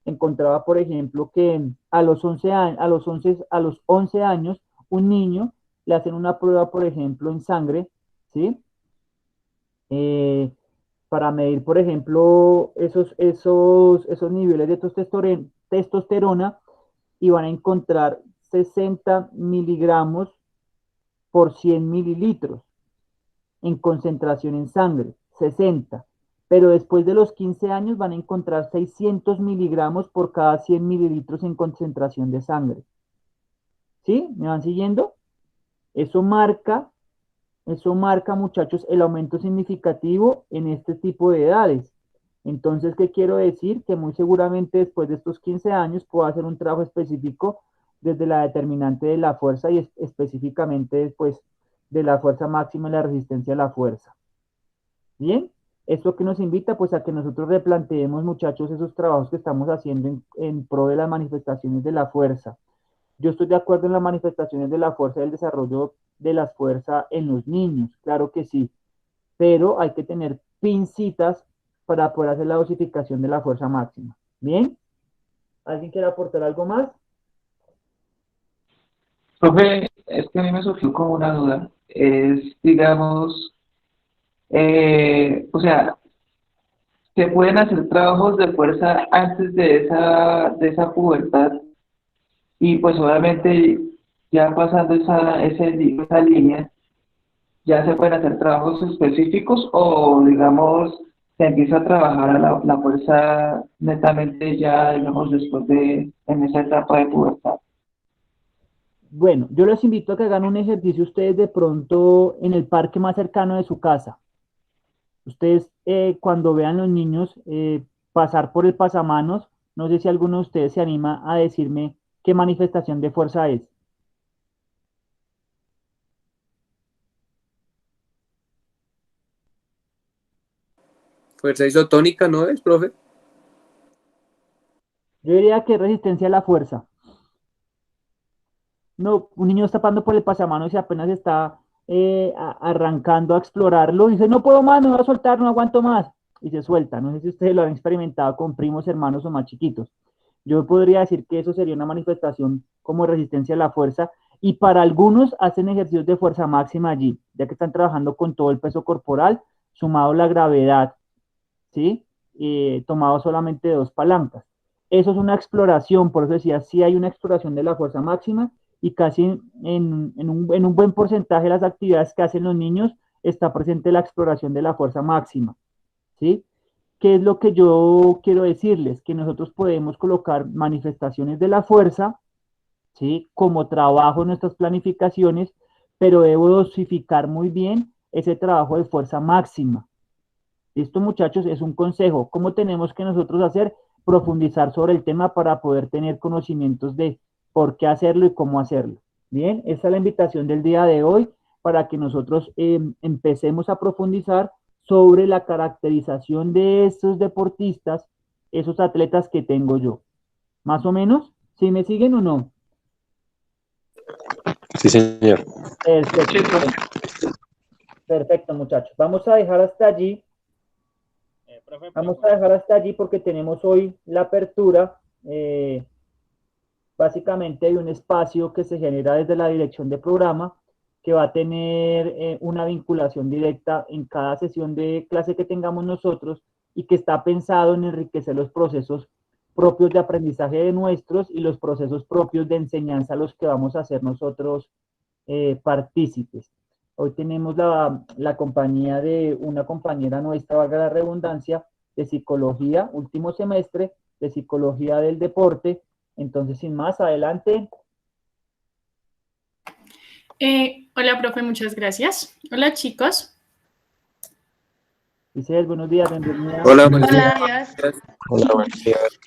encontraba, por ejemplo, que a los 11 años, a los 11 años, un niño le hacen una prueba, por ejemplo, en sangre, ¿sí? Eh, para medir, por ejemplo, esos niveles de testosterona y van a encontrar 60 miligramos por 100 mililitros en concentración en sangre, 60. Pero después de los 15 años van a encontrar 600 miligramos por cada 100 mililitros en concentración de sangre. ¿Sí? ¿Me van siguiendo? Eso marca, eso marca, muchachos, el aumento significativo en este tipo de edades. Entonces, ¿qué quiero decir? Que muy seguramente después de estos 15 años puedo hacer un trabajo específico desde la determinante de la fuerza y específicamente después de la fuerza máxima y la resistencia a la fuerza. Bien, esto que nos invita pues a que nosotros replanteemos, muchachos, esos trabajos que estamos haciendo en pro de las manifestaciones de la fuerza. Yo estoy de acuerdo en las manifestaciones de la fuerza y el desarrollo de la fuerza en los niños, claro que sí, pero hay que tener pincitas para poder hacer la dosificación de la fuerza máxima. Bien, ¿alguien quiere aportar algo más? Profe, es que a mí me surgió como una duda. Es, digamos, o sea, ¿se pueden hacer trabajos de fuerza antes de esa pubertad? Y pues obviamente ya pasando esa línea, ya se pueden hacer trabajos específicos o digamos se empieza a trabajar a la fuerza netamente ya digamos después de en esa etapa de pubertad. Bueno, yo les invito a que hagan un ejercicio ustedes de pronto en el parque más cercano de su casa. Ustedes cuando vean los niños pasar por el pasamanos, no sé si alguno de ustedes se anima a decirme qué manifestación de fuerza es. Fuerza isotónica, ¿no es, profe? Yo diría que es resistencia a la fuerza. no, un niño está pasando por el pasamanos y apenas está arrancando a explorarlo, y dice, no puedo más, me voy a soltar, no aguanto más, y se suelta. No sé si ustedes lo han experimentado con primos, hermanos o más chiquitos. Yo podría decir que eso sería una manifestación como resistencia a la fuerza, y para algunos hacen ejercicios de fuerza máxima allí, ya que están trabajando con todo el peso corporal, sumado la gravedad, ¿sí? Tomado solamente 2 palancas. Eso es una exploración, por eso decía, sí hay una exploración de la fuerza máxima, y casi en un buen porcentaje de las actividades que hacen los niños está presente la exploración de la fuerza máxima, ¿sí? ¿Qué es lo que yo quiero decirles? Que nosotros podemos colocar manifestaciones de la fuerza, ¿sí? Como trabajo en nuestras planificaciones, pero debo dosificar muy bien ese trabajo de fuerza máxima. Esto, muchachos, es un consejo. ¿Cómo tenemos que nosotros hacer? Profundizar sobre el tema para poder tener conocimientos de por qué hacerlo y cómo hacerlo. Bien, esa es la invitación del día de hoy para que nosotros empecemos a profundizar sobre la caracterización de estos deportistas, esos atletas que tengo yo. ¿Más o menos? ¿Sí me siguen o no? Sí, señor. Perfecto. Perfecto, muchachos. Vamos a dejar hasta allí. Vamos a dejar hasta allí porque tenemos hoy la apertura. Básicamente hay un espacio que se genera desde la dirección de programa que va a tener una vinculación directa en cada sesión de clase que tengamos nosotros, y que está pensado en enriquecer los procesos propios de aprendizaje de nuestros y los procesos propios de enseñanza a los que vamos a ser nosotros partícipes. Hoy tenemos la compañía de una compañera nuestra, valga la redundancia, de psicología, último semestre, de psicología del deporte. Entonces, sin más, adelante. Hola, profe, muchas gracias. Hola, chicos. Giselle, buenos días, bienvenida. Hola, buenos días. Hola. Hola, buenos días.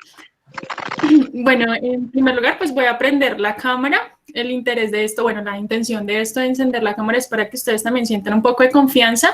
Bueno, en primer lugar, pues voy a prender la cámara. El interés de esto, bueno, la intención de esto de encender la cámara es para que ustedes también sientan un poco de confianza.